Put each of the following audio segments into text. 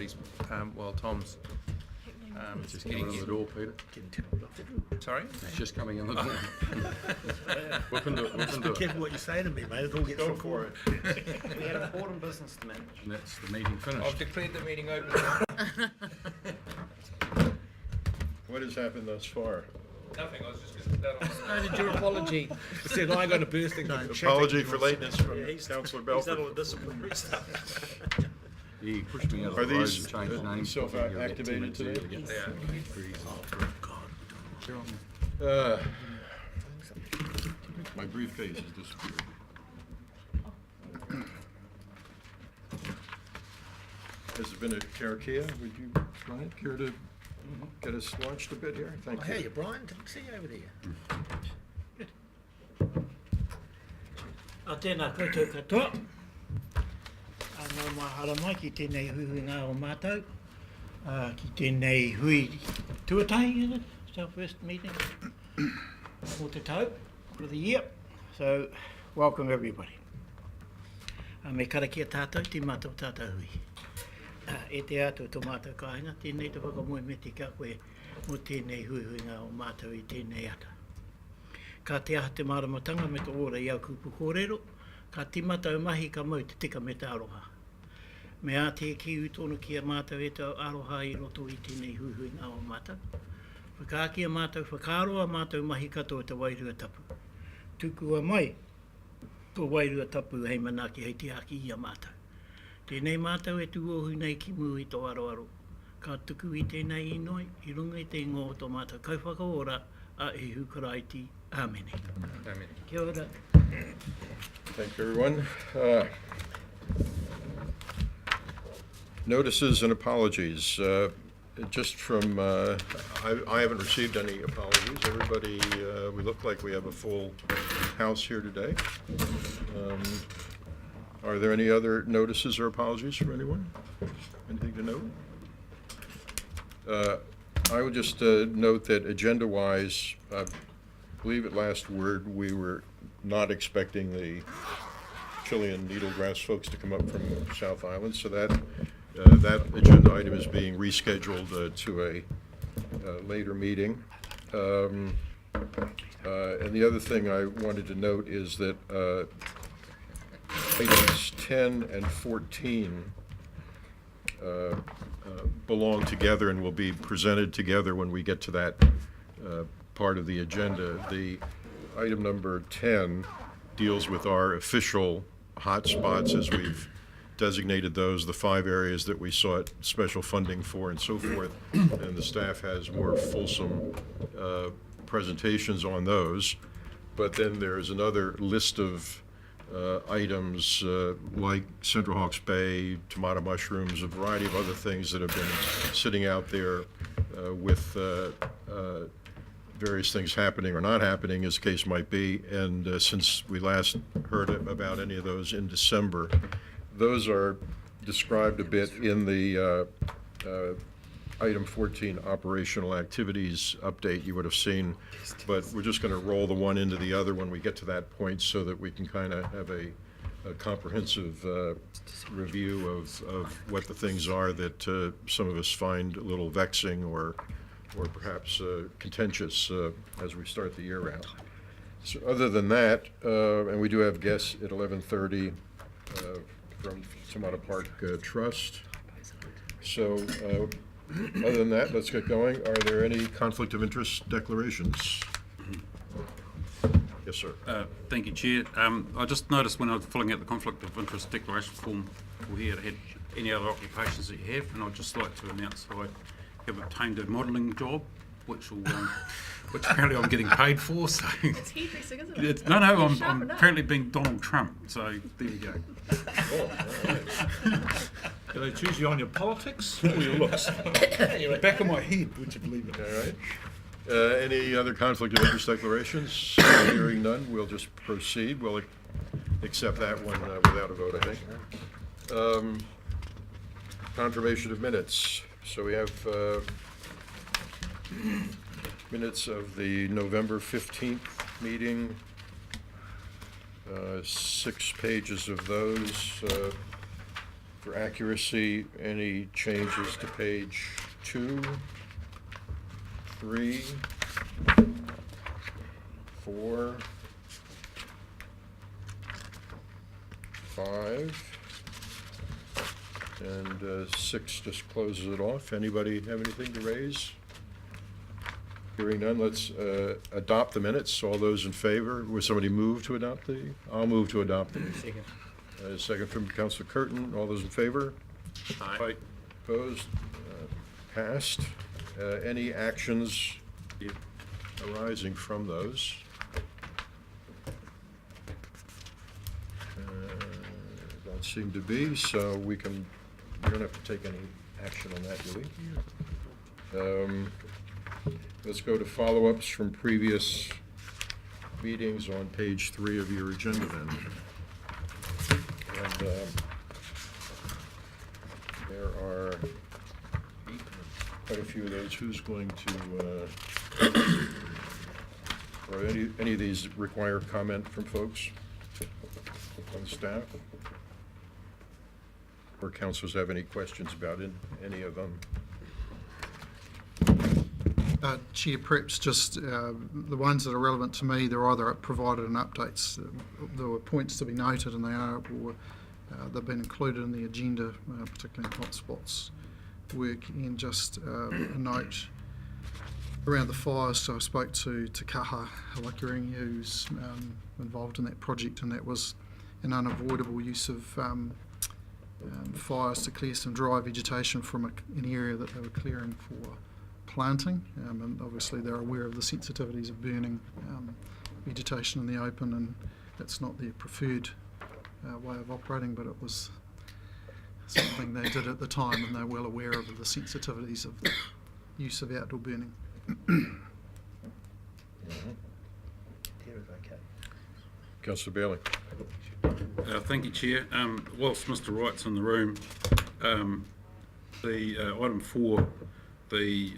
he's while Tom's Just getting coming in here. the door, Peter. Sorry? It's just coming in the door. Whip into it, whip Be into it. careful what you say to me, mate. It all gets recorded. We had important business to manage. And that's the meeting I've finished. declared the meeting open. What has happened thus far? Nothing, I was just going to start on. I did your apology. Said I got a bursting. Apology for lateness from Councillor He's done Belford. all the disciplinary stuff. He pushed me out of Are the road these, and changed names. self-activated today? My briefcase has disappeared. Has there been a karakia? Would you, Brian, care to get us launched a bit here? Thank Oh, you. hey, Brian. Didn't see you over there. A tēnā koutou katoa. Nau mahara mai ki tēnei huihuinga o mātou. Ki tēnei hui tuatai, Southwest meeting for te tau, for the year. So, welcome everybody. Me karakia tātou, te mātou tātou hui. E te atu tō mātou kāinga, tēnei te whakamoe me te ka koe mo tēnei huihuinga o mātou I tēnei ata. Ka te aha te maramatanga me te ora I au kupu kōrero, ka timata mahi ka mau te tika me te aroha. Me a te kiu tonu ki a mātou e tau aroha I roto I tēnei huihuinga o mātou. Whakaaki a mātou, whakaaroa mātou mahi katoa te wairua tapu. Tukua mai, tō wairua tapu hei manaki hei te aki I a mātou. Tēnei mātou e tuohu nei ki mu I tō aroaro. Ka tuku I tēnei inoi, I runga I te ngō tō mātou kauwhakaora a e hukaraiti. Āmene. Amen. Kia ora. Thank you, everyone. Notices and apologies. Just from, I haven't received any apologies. Everybody, we look like we have a full house here today. Are there any other notices or apologies from anyone? Anything to note? I would just note that agenda-wise, I believe at last word, we were not expecting the Chilean needlegrass folks to come up from South Island, so that agenda item is being rescheduled to a later meeting. And the other thing I wanted to note is that items 10 and 14 belong together and will be presented together when we get to that part of the agenda. The item number 10 deals with our official hotspots as we've designated those, the 5 areas that we sought special funding for and so forth, and the staff has more fulsome presentations on those. But then there's another list of items like Central Hawke's Bay, tomato mushrooms, a variety of other things that have been sitting out there with various things happening or not happening, as the case might be. And since we last heard about any of those in December, those are described a bit in the item 14 operational activities update you would have seen, but we're just going to roll the one into the other when we get to that point so that we can kind of have a comprehensive review of what the things are that some of us find a little vexing or perhaps contentious as we start the year out. So other than that, and we do have guests at 11:30 from Tomato Park Trust. So other than that, let's get going. Are there any conflict of interest declarations? Yes, sir. Thank you, Chair. I just noticed when I was filling out the conflict of interest declaration form for here, it had any other occupations that you have, and I'd just like to announce that I have obtained a modelling job, which apparently I'm getting paid for. So It's hairdressing, isn't it? it's, no, I'm Sharpen up. apparently being Donald Trump. So there you go. Do they choose you on your politics or your looks? Back of my head, would you believe it? All right. Any other conflict of interest declarations? Hearing none, we'll just proceed. We'll accept that one without a vote, I think. Confirmation of minutes. So we have minutes of the November 15th meeting, 6 pages of those. For accuracy, any changes to page 2, 3, 4, 5, and 6 just closes it off. Anybody have anything to raise? Hearing none, let's adopt the minutes. All those in favor? Will somebody move to adopt the? I'll move to adopt the. Second. Second from Councillor Curtin. All those in favor? Aye. Opposed? Passed. Any actions arising from those? Don't seem to be, so we don't have to take any action on that, do we? Let's go to follow-ups from previous meetings on page 3 of your agenda then. And there are quite a few of those. Who's going to, or any of these require comment from folks on staff? Or councillors have any questions about any of them? Chair, perhaps just the ones that are relevant to me, they're either provided in updates. There were points to be noted, and they've been included in the agenda, particularly in hotspots work. And just a note around the fires. So I spoke to Kaha Halakiring, who's involved in that project, and that was an unavoidable use of fires to clear some dry vegetation from an area that they were clearing for planting, and obviously they're aware of the sensitivities of burning vegetation in the open, and it's not their preferred way of operating, but it was something they did at the time, and they're well aware of the sensitivities of the use of outdoor burning. Councillor Bailey. Thank you, Chair. Whilst Mr. Wright's in the room, the item 4, the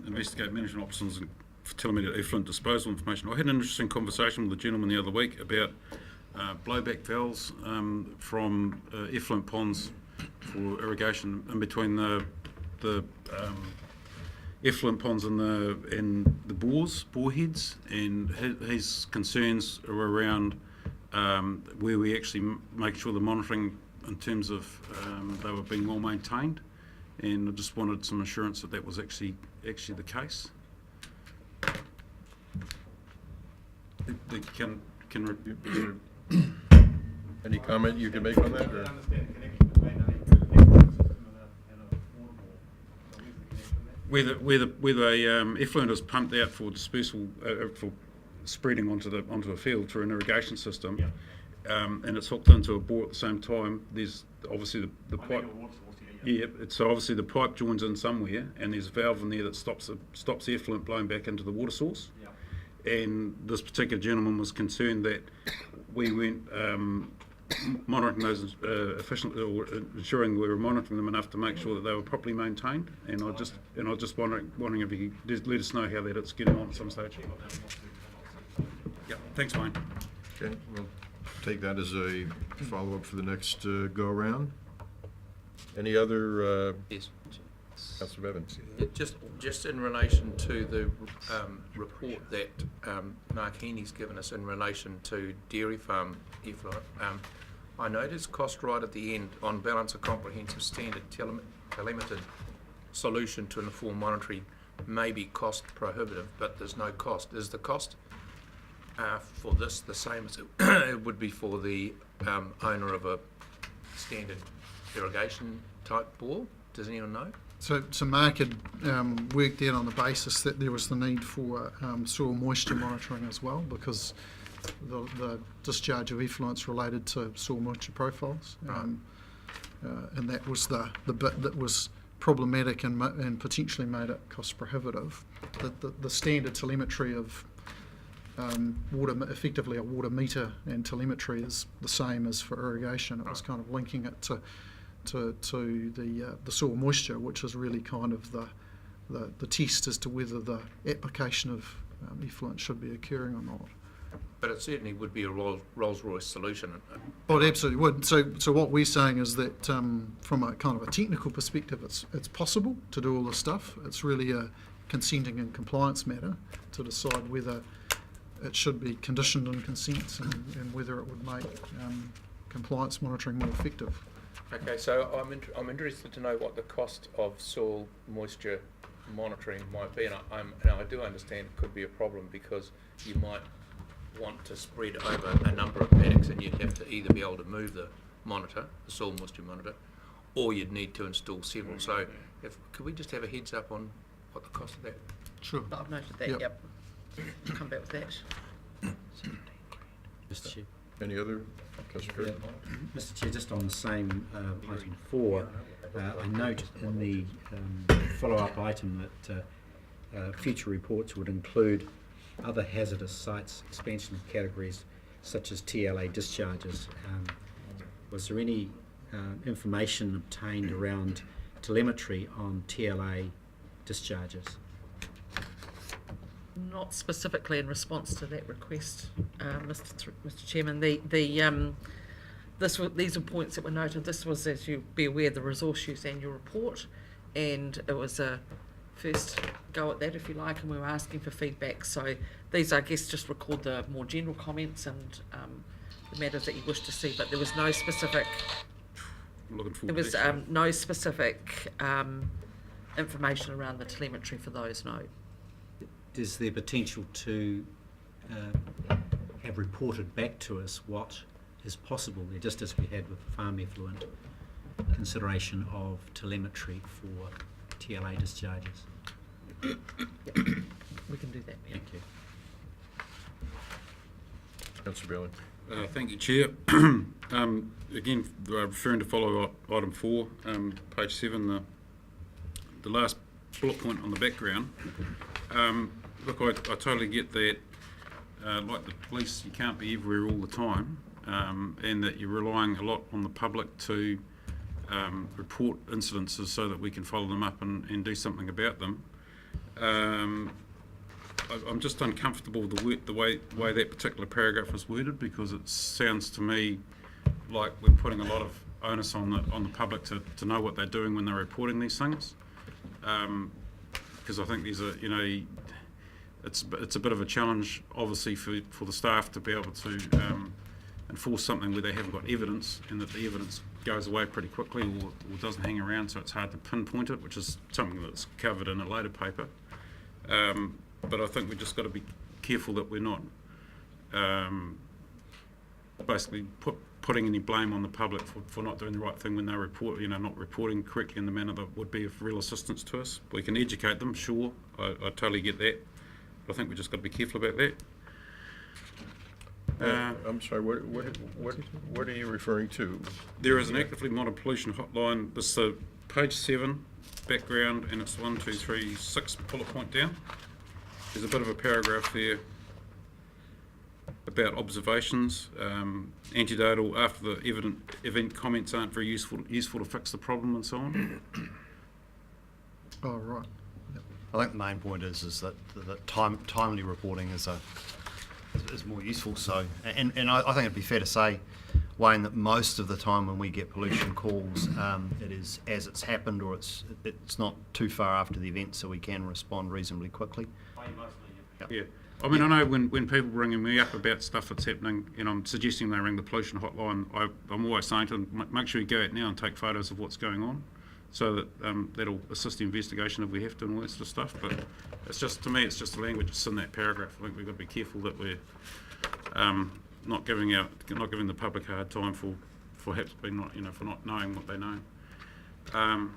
investigate management options for telemeter effluent disposal information. I had an interesting conversation with a gentleman the other week about blowback valves from effluent ponds for irrigation in between the effluent ponds and the bore heads, and his concerns are around where we actually make sure the monitoring in terms of they were being well maintained, and I just wanted some assurance that was actually the case. Any comment you can make on that? Or? Where the effluent is pumped out for dispersal for spreading onto a field through an irrigation system, and it's hooked into a bore at the same time. There's obviously the pipe. Yeah, so obviously the pipe joins in somewhere, and there's a valve in there that stops effluent blowing back into the water source. And this particular gentleman was concerned that we weren't monitoring those efficiently, or ensuring we were monitoring them enough to make sure that they were properly maintained. And I was just wondering if you could let us know how that it's getting on at some stage. Yeah, thanks, Wayne. Okay, we'll take that as a follow-up for the next go-around. Any other? Yes. Councillor Evans. Just in relation to the report that Mark Heaney's given us in relation to dairy farm effluent, I noticed cost right at the end, on balance a comprehensive standard telemetered solution to inform monitoring may be cost prohibitive, but there's no cost. Is the cost for this the same as it would be for the owner of a standard irrigation type bore? Does anyone know? So Mark had worked out on the basis that there was the need for soil moisture monitoring as well, because the discharge of effluents related to soil moisture profiles, and that was the bit that was problematic and potentially made it cost prohibitive. The standard telemetry of water, effectively a water meter and telemetry, is the same as for irrigation. It was kind of linking it to the soil moisture, which is really kind of the test as to whether the application of effluent should be occurring or not. But it certainly would be a Rolls-Royce solution. Oh, it absolutely would. So what we're saying is that from a kind of a technical perspective, it's possible to do all this stuff. It's really a consenting and compliance matter to decide whether it should be conditioned on consents and whether it would make compliance monitoring more effective. Okay, so I'm interested to know what the cost of soil moisture monitoring might be, and I do understand it could be a problem because you might want to spread over a number of paddocks, and you'd have to either be able to move the monitor, the soil moisture monitor, or you'd need to install several. So, could we just have a heads up on what the cost of that? Sure. I've noted that, Yep. yep. Come back with that. Mr. Chair. Any other? Councillor Perry? Mr. Chair, just on the same item 4, I note in the follow-up item that future reports would include other hazardous sites, expansion of categories such as TLA discharges. Was there any information obtained around telemetry on TLA discharges? Not specifically in response to that request, Mr. Chairman. These are points that were noted. This was, as you'll be aware, the Resource Use Annual Report, and it was a first go at that, if you like, and we were asking for feedback. So these, I guess, just record the more general comments and the matters that you wish to see, but there was no specific. Looking forward There was to that. no specific information around the telemetry for those. No. Is there potential to have reported back to us what is possible there, just as we had with farm effluent, consideration of telemetry for TLA discharges? Yep. We can do that. Yeah. Thank you. Councillor Bailey? Thank you, Chair. Again, referring to follow-up item 4, page 7, the last bullet point on the background. Look, I totally get that, like the police, you can't be everywhere all the time, and that you're relying a lot on the public to report incidences so that we can follow them up and do something about them. I'm just uncomfortable with the way that particular paragraph is worded, because it sounds to me like we're putting a lot of onus on the public to know what they're doing when they're reporting these things. Because I think there's it's a bit of a challenge, obviously, for the staff to be able to enforce something where they haven't got evidence, and that the evidence goes away pretty quickly or doesn't hang around, so it's hard to pinpoint it, which is something that's covered in a later paper. But I think we've just got to be careful that we're not basically putting any blame on the public for not doing the right thing when they report, not reporting correctly in the manner that would be of real assistance to us. We can educate them, sure, I totally get that. But I think we've just got to be careful about that. I'm sorry, what are you referring to? There is an actively monitored pollution hotline. This is page 7, background, and it's 1, 2, 3, 6 bullet point down. There's a bit of a paragraph there about observations, antidotal after the event comments aren't very useful to fix the problem, and so on. Oh, right. I think the main point is that timely reporting is more useful. So, and I think it'd be fair to say, Wayne, that most of the time when we get pollution calls, it is as it's happened, or it's not too far after the event, so we can respond reasonably quickly. Yeah. I mean, I know when people are ringing me up about stuff that's happening, and I'm suggesting they ring the pollution hotline, I'm always saying to them, make sure you go out now and take photos of what's going on, so that that'll assist the investigation if we have to and all that sort of stuff. But it's just, to me, it's just the language that's in that paragraph. I think we've got to be careful that we're not giving the public a hard time for perhaps being for not knowing what they know. And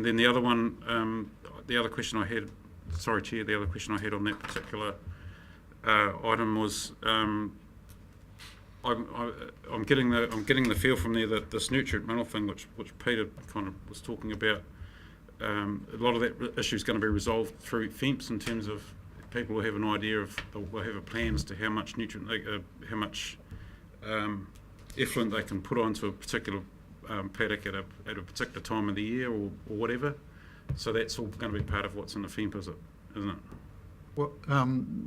then the other one, the other question I had. Sorry, Chair, the other question I had on that particular item was, I'm getting the feel from there that this nutrient mineral thing, which Peter kind of was talking about, a lot of that issue is going to be resolved through FEMPS, in terms of people will have an idea of, will have a plan as to how much nutrient, how much effluent they can put onto a particular paddock at a particular time of the year or whatever. So that's all going to be part of what's in the FEMP, isn't it? Well,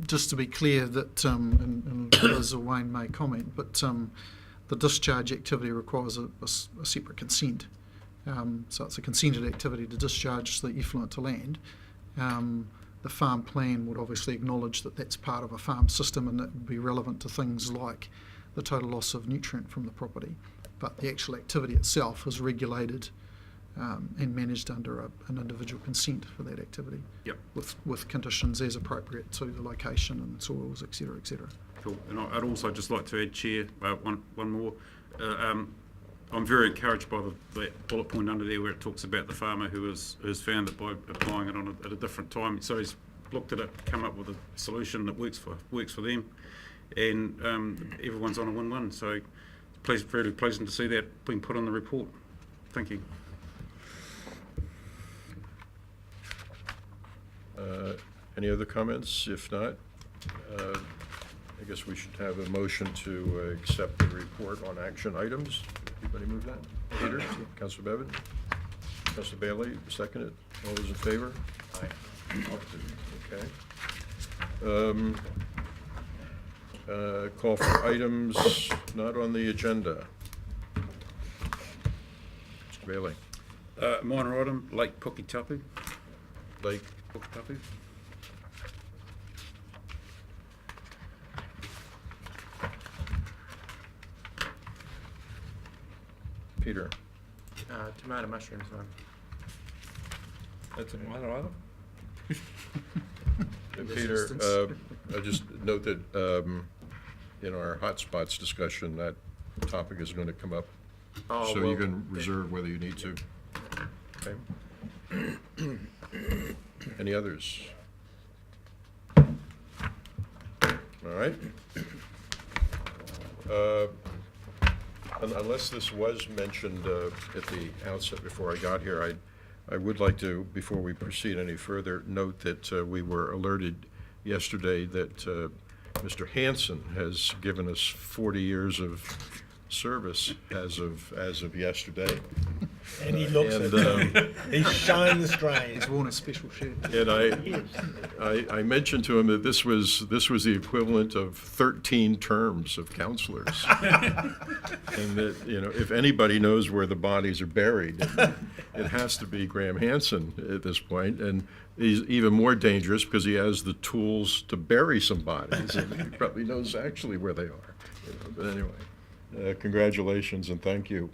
just to be clear that, and Liz or Wayne may comment, but the discharge activity requires a separate consent. So it's a consented activity to discharge the effluent to land. The farm plan would obviously acknowledge that that's part of a farm system and that would be relevant to things like the total loss of nutrient from the property. But the actual activity itself is regulated and managed under an individual consent for that activity. Yep. With conditions as appropriate to the location and soils, etc., etc. Cool. And I'd also just like to add, Chair, one more. I'm very encouraged by that bullet point under there where it talks about the farmer who has found that by applying it on at a different time, so he's looked at it, come up with a solution that works for them, and everyone's on a win-win. So it's very pleasant to see that being put on the report. Thank you. Any other comments? If not, I guess we should have a motion to accept the report on action items. Anybody move that? Peter? Councillor Bevan? Councillor Bailey, second it. All those in favor? Aye. Okay. Call for items not on the agenda. Mr. Bailey. Minor item, Lake Puketapu. Lake Puketapu. Peter. Tomato mushrooms one. That's a minor item. Peter, I just note that in our hotspots discussion, that topic is going to come up. Oh, So well, you can reserve whether you need to. Okay. Any others? All right. Unless this was mentioned at the outset before I got here, I would like to, before we proceed any further, note that we were alerted yesterday that Mr. Hansen has given us 40 years of service as of yesterday. And he looks And, it. He's showing the strain. He's worn a special shirt. And I mentioned to him that this was the equivalent of 13 terms of councillors, and that if anybody knows where the bodies are buried, it has to be Graham Hansen at this point, and he's even more dangerous because he has the tools to bury some bodies, and he probably knows actually where they are. But anyway, congratulations and thank you.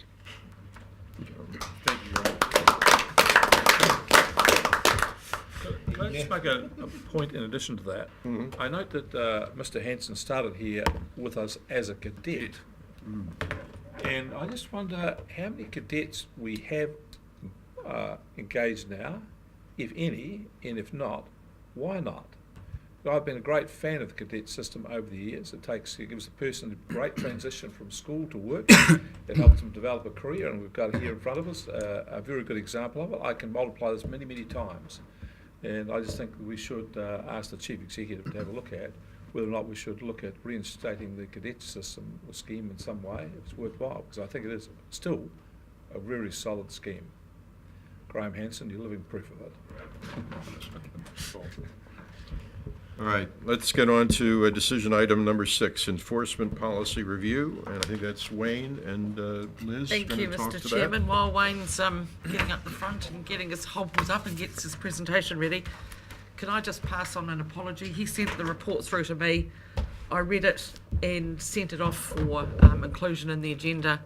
Thank you, Ray. Can I just make a point in addition to that? Mm-hmm. I note that Mr. Hansen started here with us as a cadet. And I just wonder how many cadets we have engaged now, if any, and if not, why not? I've been a great fan of the cadet system over the years. It gives a person a great transition from school to work. It helps them develop a career, and we've got here in front of us a very good example of it. I can multiply this many, many times. And I just think we should ask the Chief Executive to have a look at whether or not we should look at reinstating the cadet system or scheme in some way, if it's worthwhile, because I think it is still a very solid scheme. Graham Hansen, you're living proof of it. All right, let's get on to decision item number 6, enforcement policy review, and I think that's Wayne and Liz. Thank gonna you, talk Mr. to Chairman. While Wayne's getting up the front and getting his hobbles up and gets his presentation ready, can I just pass on an apology? He sent the report through to me. I read it and sent it off for inclusion in the agenda,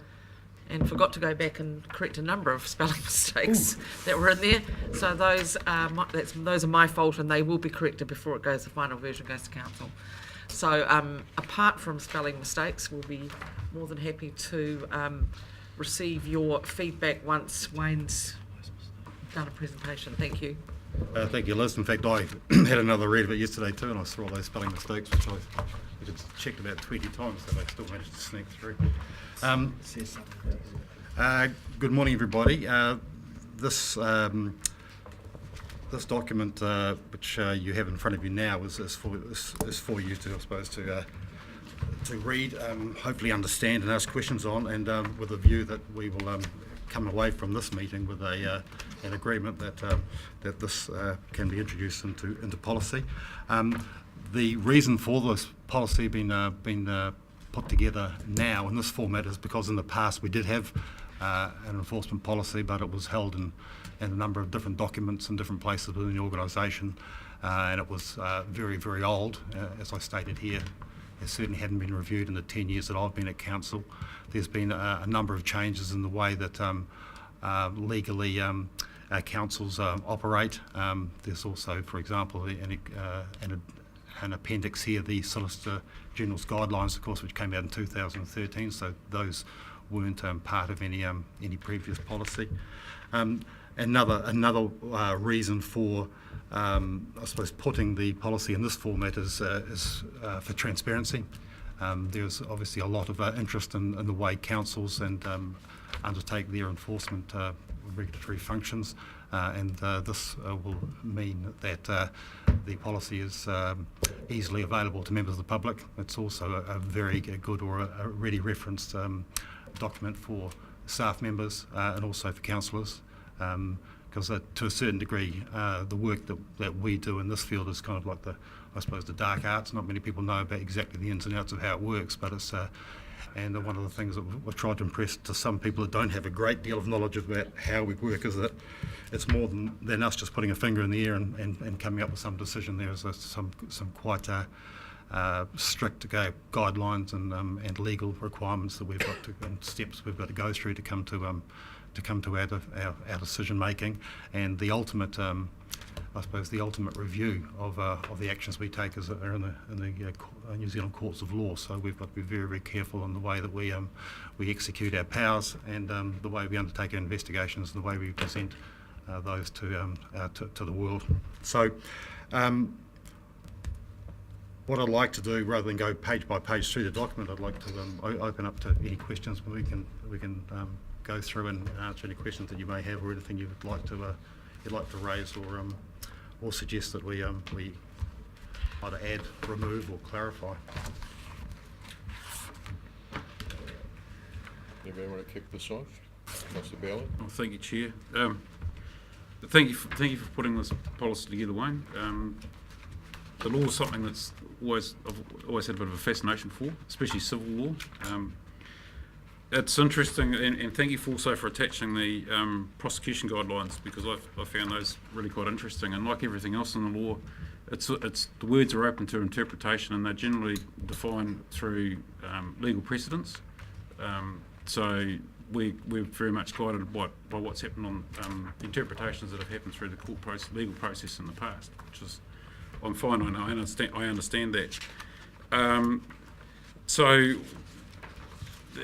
and forgot to go back and correct a number of spelling mistakes that were in there. So those are my fault, and they will be corrected before it goes. The final version goes to council. So apart from spelling mistakes, we'll be more than happy to receive your feedback once Wayne's done a presentation. Thank you. Thank you, Liz. In fact, I had another read of it yesterday too, and I saw all those spelling mistakes, which I checked about 20 times, so they still managed to sneak through. Good morning, everybody. This document, which you have in front of you now, is for you to, I suppose, to read, hopefully understand and ask questions on, and with a view that we will come away from this meeting with an agreement that this can be introduced into policy. The reason for this policy being put together now in this format is because in the past we did have an enforcement policy, but it was held in a number of different documents in different places within the organisation, and it was very, very old, as I stated here. It certainly hadn't been reviewed in the 10 years that I've been at council. There's been a number of changes in the way that legally councils operate. There's also, for example, an appendix here, the Solicitor General's Guidelines, of course, which came out in 2013, so those weren't part of any previous policy. Another reason for, I suppose, putting the policy in this format is for transparency. There's obviously a lot of interest in the way councils and undertake their enforcement regulatory functions, and this will mean that the policy is easily available to members of the public. It's also a very good or a ready referenced document for staff members and also for councillors, because to a certain degree the work that we do in this field is kind of like I suppose the dark arts. Not many people know about exactly the ins and outs of how it works, but it's and one of the things that we've tried to impress to some people that don't have a great deal of knowledge about how we work is that it's more than us just putting a finger in the air and coming up with some decision. There's some quite strict guidelines and legal requirements that we've got to, and steps we've got to go through to come to our decision making, and the ultimate I suppose the ultimate review of the actions we take are in the New Zealand courts of law. So we've got to be very, very careful in the way that we execute our powers, and the way we undertake our investigations, and the way we present those to the world. So what I'd like to do, rather than go page by page through the document, I'd like to open up to any questions, but we can go through and answer any questions that you may have, or anything you'd like to raise or suggest that we either add, remove, or clarify. Anybody want to kick this off? Councillor Ballard? Well, thank you, Chair. Thank you for putting this policy together, Wayne. The law is something that's I've always had a bit of a fascination for, especially civil law. It's interesting, and thank you also for attaching the prosecution guidelines, because I found those really quite interesting. And like everything else in the law, it's the words are open to interpretation, and they're generally defined through legal precedents. So we're very much guided by what's happened on the interpretations that have happened through the legal process in the past, which is I'm fine. I understand that. So.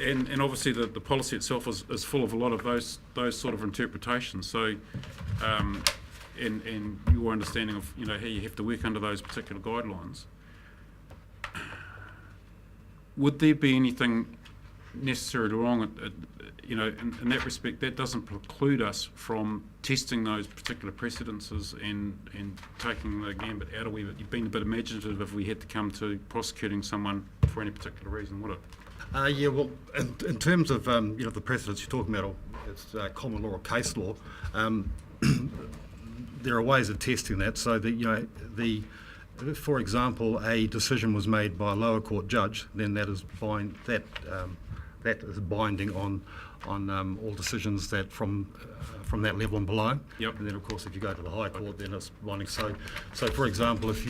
And obviously the policy itself is full of a lot of those sort of interpretations. So, and your understanding of how you have to work under those particular guidelines. Would there be anything necessarily wrong, in that respect? That doesn't preclude us from testing those particular precedences and taking the gambit out of it. You've been a bit imaginative if we had to come to prosecuting someone for any particular reason, would it? Yeah, well, in terms of the precedents you're talking about, it's common law or case law. There are ways of testing that. So that for example, a decision was made by a lower court judge, then that is binding on all decisions that from that level and below. Yep. And then of course, if you go to the High Court, then it's binding. So for example, if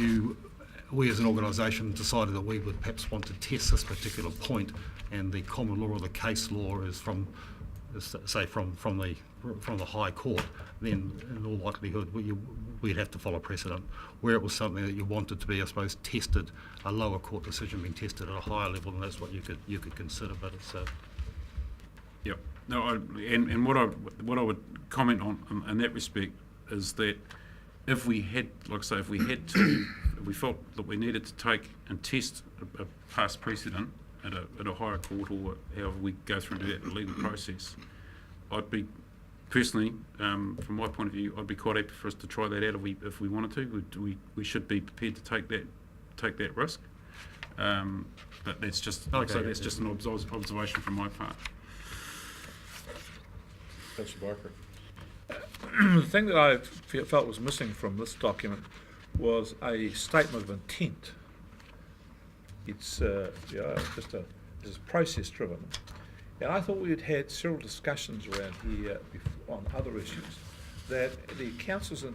we as an organisation decided that we would perhaps want to test this particular point, and the common law or the case law is from the High Court, then in all likelihood we'd have to follow precedent. Where it was something that you wanted to be, I suppose, tested, a lower court decision being tested at a higher level, and that's what you could consider. But it's Yep. No, and what I would comment on in that respect is that if we had, if we felt that we needed to take and test a past precedent at a higher court, or however we go through that legal process, I'd be personally, from my point of view, I'd be quite happy for us to try that out if we wanted to. We should be prepared to take that risk. But that's just okay, so that's just an observation from my part. Councillor Barker. The thing that I felt was missing from this document was a statement of intent. It's it's process driven, and I thought we had had several discussions around here on other issues that the council's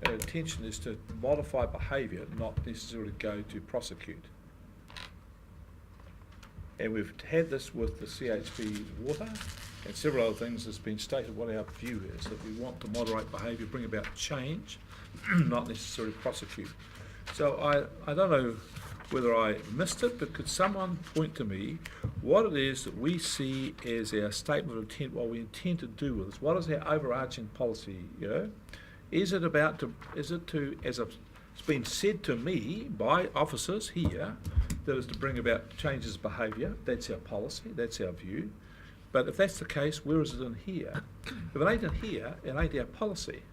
intention is to modify behaviour, not necessarily go to prosecute. And we've had this with the CHP water and several other things. It's been stated what our view is, that we want to moderate behaviour, bring about change, not necessarily prosecute. So I don't know whether I missed it, but could someone point to me what it is that we see as our statement of intent, what we intend to do with this? What is our overarching policy, you know? Is it to, as it's been said to me by officers here, that is to bring about changes of behaviour? That's our policy, that's our view. But if that's the case, where is it in here? If it ain't in here, it ain't our policy.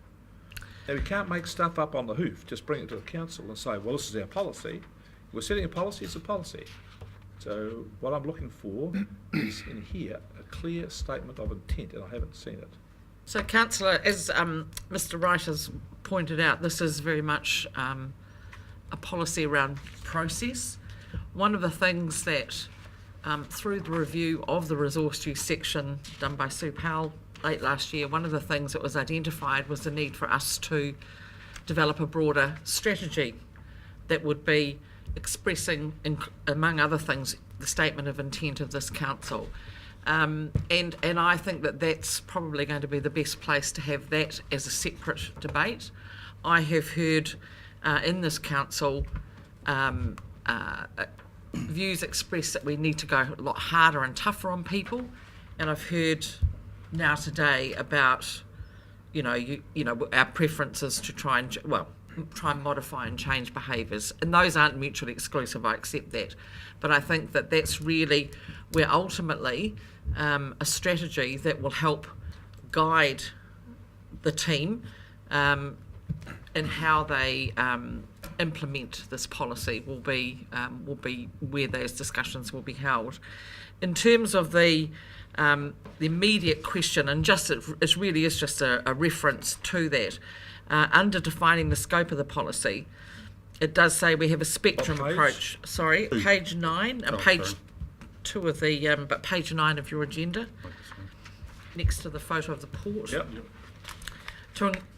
And we can't make stuff up on the hoof, just bring it to the council and say, well, this is our policy. We're setting a policy, it's a policy. So what I'm looking for is in here a clear statement of intent, and I haven't seen it. So, Councillor, as Mr. Wright has pointed out, this is very much a policy around process. One of the things that, through the review of the resource use section done by Sue Powell late last year, one of the things that was identified was the need for us to develop a broader strategy that would be expressing, among other things, the statement of intent of this council. And I think that that's probably going to be the best place to have that as a separate debate. I have heard in this council views expressed that we need to go a lot harder and tougher on people, and I've heard now today about our preferences to try and modify and change behaviours, and those aren't mutually exclusive, I accept that, but I think that that's really where ultimately a strategy that will help guide the team in how they implement this policy will be where those discussions will be held. In terms of the immediate question, and just it really is just a reference to that. Under defining the scope of the policy, it does say we have a spectrum approach. Sorry, page 9 and page 2 of the, but page 9 of your agenda, next to the photo of the port. Yep.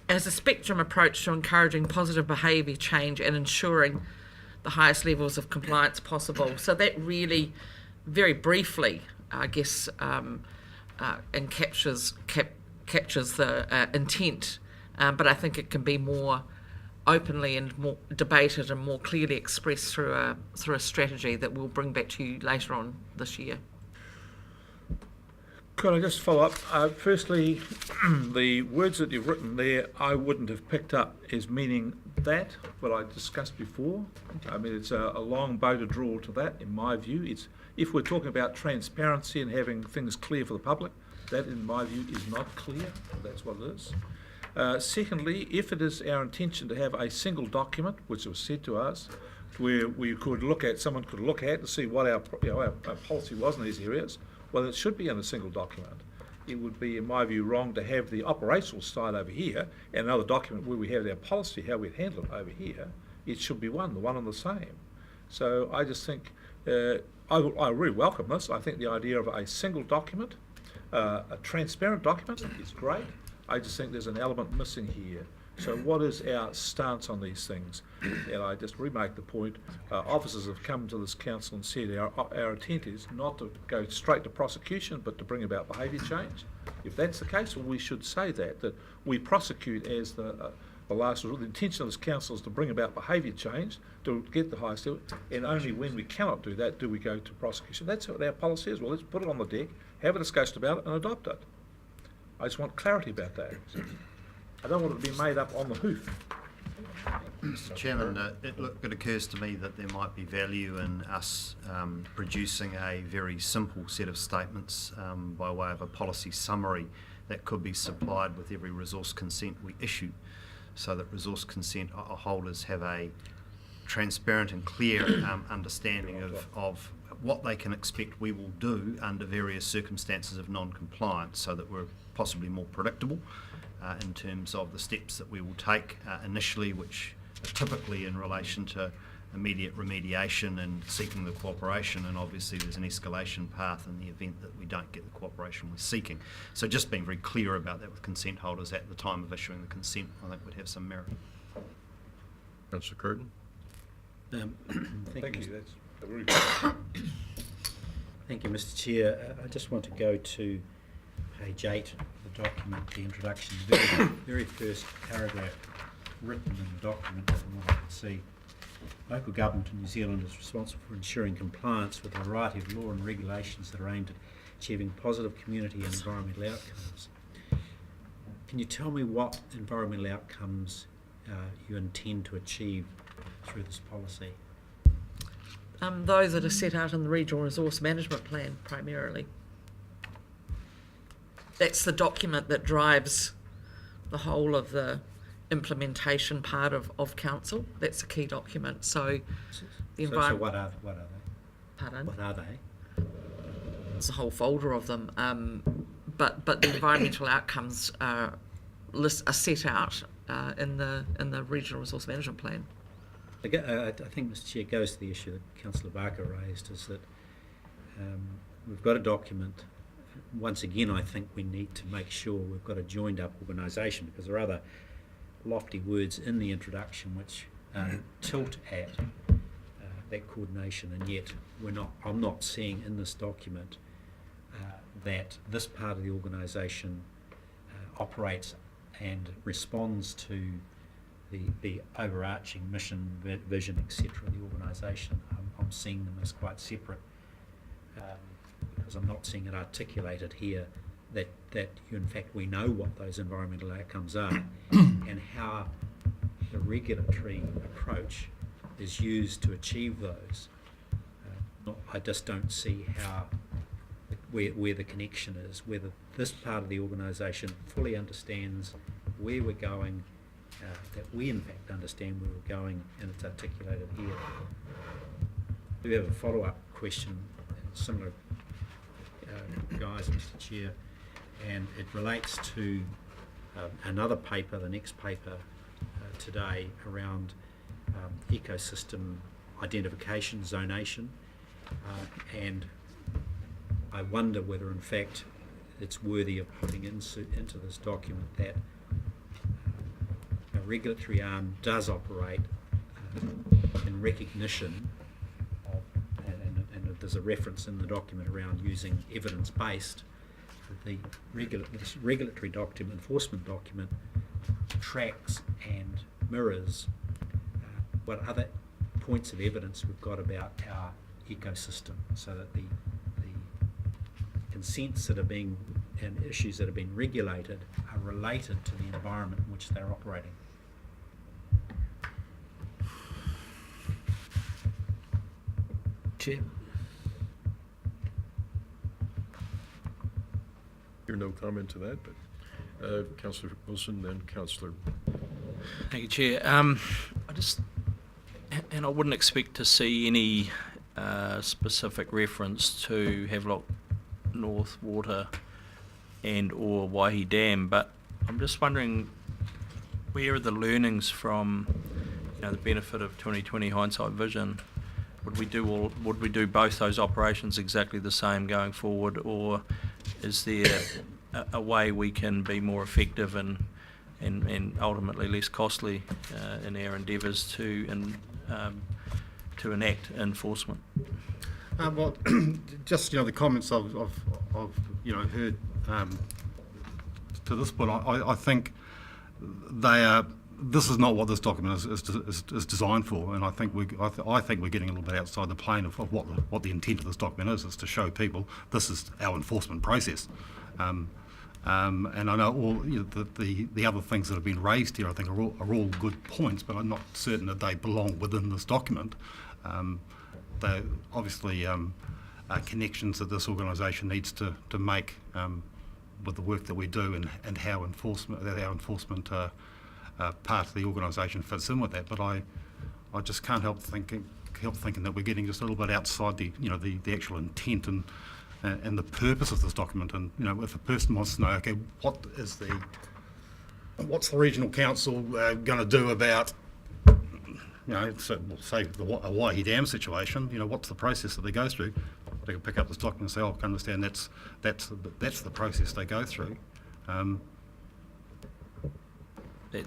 As a spectrum approach to encouraging positive behaviour change and ensuring the highest levels of compliance possible. So that really, very briefly, I guess, and captures the intent. But I think it can be more openly and more debated and more clearly expressed through a strategy that we'll bring back to you later on this year. Could I just follow up? Firstly, the words that you've written there, I wouldn't have picked up as meaning that, what I discussed before. I mean, it's a long bow to draw to that, in my view. It's, if we're talking about transparency and having things clear for the public, that, in my view, is not clear. That's what it is. Secondly, if it is our intention to have a single document, which was said to us, where we could look at, someone could look at and see what our policy was in these areas, well, it should be in a single document. It would be, in my view, wrong to have the operational side over here and another document where we have our policy, how we'd handle it over here. It should be the one and the same. So I just think, I really welcome this. I think the idea of a single document, a transparent document, is great. I just think there's an element missing here. So what is our stance on these things? And I just remake the point, officers have come to this council and said our intent is not to go straight to prosecution, but to bring about behaviour change. If that's the case, well, we should say that we prosecute as the last resort. The intention of this council is to bring about behaviour change, to get the highest level, and only when we cannot do that do we go to prosecution. That's what our policy is. Well, let's put it on the deck, have a discussion about it, and adopt it. I just want clarity about that. I don't want it to be made up on the hoof. Mr. Chairman, it occurs to me that there might be value in us producing a very simple set of statements by way of a policy summary that could be supplied with every resource consent we issue, so that resource consent holders have a transparent and clear understanding of what they can expect we will do under various circumstances of non-compliance, so that we're possibly more predictable in terms of the steps that we will take initially, which are typically in relation to immediate remediation and seeking the cooperation, and obviously there's an escalation path in the event that we don't get the cooperation we're seeking. So just being very clear about that with consent holders at the time of issuing the consent, I think would have some merit. Councillor Curtin? Thank you, that's a very Thank you, Mr. Chair. I just want to go to page 8 of the document, the introduction, the very first paragraph written in the document, from what I can see. Local government in New Zealand is responsible for ensuring compliance with a variety of law and regulations that are aimed at achieving positive community and environmental outcomes. Can you tell me what environmental outcomes you intend to achieve through this policy? Those that are set out in the Regional Resource Management Plan primarily. That's the document that drives the whole of the implementation part of council. That's a key document. So the So environment. what are they? Pardon? What are they? It's a whole folder of them. But the environmental outcomes are set out in the Regional Resource Management Plan. I think, Mr. Chair, goes to the issue that Councillor Barker raised, is that we've got a document. Once again, I think we need to make sure we've got a joined up organisation, because there are other lofty words in the introduction which tilt at that coordination, and yet I'm not seeing in this document that this part of the organisation operates and responds to the overarching mission, vision, etc. of the organisation. I'm seeing them as quite separate, because I'm not seeing it articulated here that in fact we know what those environmental outcomes are and how the regulatory approach is used to achieve those. I just don't see how where the connection is, whether this part of the organisation fully understands where we're going, that we in fact understand where we're going, and it's articulated here. We have a follow-up question, similar guise, Mr. Chair, and it relates to another paper, the next paper today, around ecosystem identification, zonation, and I wonder whether in fact it's worthy of putting into this document that a regulatory arm does operate in recognition of, and there's a reference in the document around using evidence-based, that the this regulatory document, enforcement document, tracks and mirrors what other points of evidence we've got about our ecosystem, so that the consents that are being and issues that are being regulated are related to the environment in which they're operating. Chair. Hear no comment to that, but Councillor Wilson, then Councillor. Thank you, Chair. I wouldn't expect to see any specific reference to Havelock North Water and or Waihi Dam, but I'm just wondering, where are the learnings from, the benefit of 2020 hindsight vision? Would we do both those operations exactly the same going forward, or is there a way we can be more effective and ultimately less costly in our endeavours to enact enforcement? Well, just the comments I've heard to this point, I think they are. This is not what this document is designed for, and I think we're getting a little bit outside the plane of what the intent of this document is to show people this is our enforcement process. And I know all the other things that have been raised here, I think, are all good points, but I'm not certain that they belong within this document. They obviously are connections that this organisation needs to make with the work that we do, and how our enforcement part of the organisation fits in with that. But I just can't help thinking help thinking that we're getting just a little bit outside the the actual intent and the purpose of this document. And if a person wants to know, okay, what's the regional council going to do about so we'll say a Waihi Dam situation? What's the process that they go through? They can pick up this document and say, "Oh, I can understand that's the process they go through."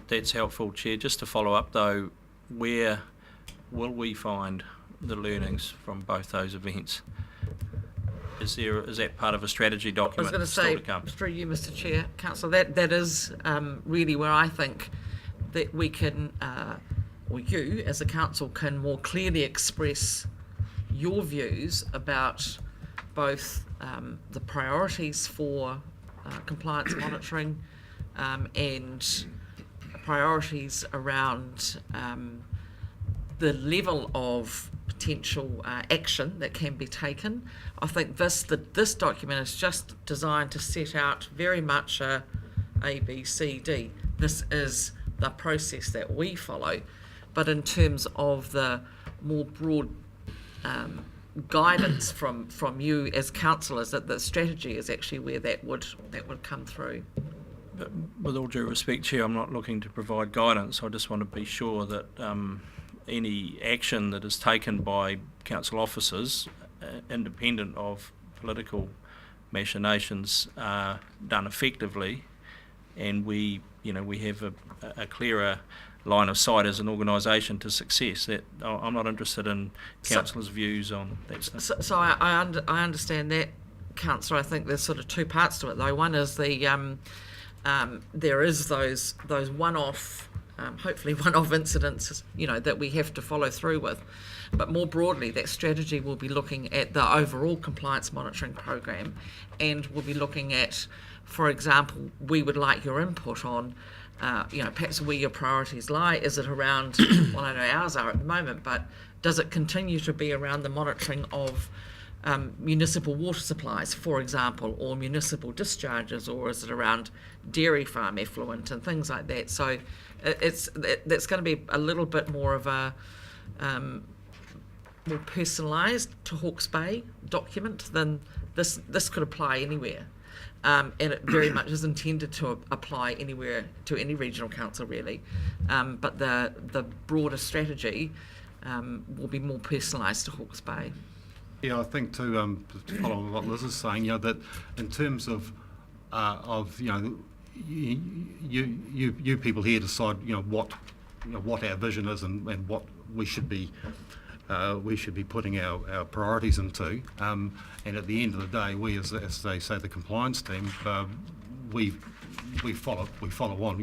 That's helpful, Chair. Just to follow up though, where will we find the learnings from both those events? Is that part of a strategy I was document going to still say, to come? through you, Mr. Chair, Councillor, that is really where I think that we can, or you as a council can more clearly express your views about both the priorities for compliance monitoring and priorities around the level of potential action that can be taken. I think this document is just designed to set out very much a B, C, D. This is the process that we follow, but in terms of the more broad guidance from you as councillors, that the strategy is actually where that would come through. But with all due respect, Chair, I'm not looking to provide guidance. I just want to be sure that any action that is taken by council officers, independent of political machinations, are done effectively, and we have a clearer line of sight as an organisation to success. That I'm not interested in councillors' views on that stuff. So I understand that, Councillor. I think there's sort of two parts to it, though. One is the there is those one-off. Hopefully one-off incidents, that we have to follow through with. But more broadly, that strategy will be looking at the overall compliance monitoring program, and we'll be looking at, for example, we would like your input on, perhaps where your priorities lie. Is it around, well, I know ours are at the moment, but does it continue to be around the monitoring of municipal water supplies, for example, or municipal discharges, or is it around dairy farm effluent and things like that? So that's going to be a little bit more of a more personalised to Hawke's Bay document than this. This could apply anywhere, and it very much is intended to apply anywhere to any regional council, really. But the broader strategy will be more personalised to Hawke's Bay. Yeah, I think to follow on what Liz is saying, that in terms of you people here decide what our vision is and what we should be putting our priorities into, and at the end of the day, we as they say, the compliance team, we follow on.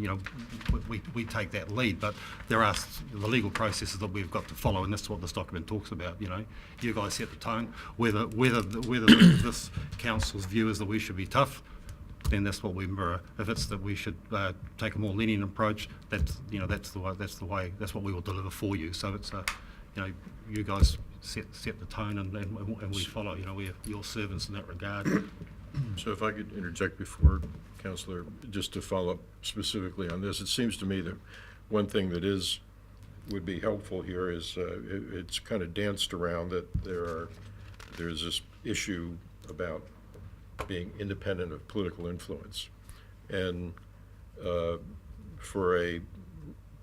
We take that lead, but there are the legal processes that we've got to follow, and that's what this document talks about. You guys set the tone. Whether this council's view is that we should be tough, then that's what we mirror. If it's that we should take a more lenient approach, that's what we will deliver for you. So it's you guys set the tone, and we follow. We're your servants in that regard. So if I could interject before, Councillor, just to follow up specifically on this, it seems to me that one thing that would be helpful here is it's kind of danced around that there's this issue about being independent of political influence, and for a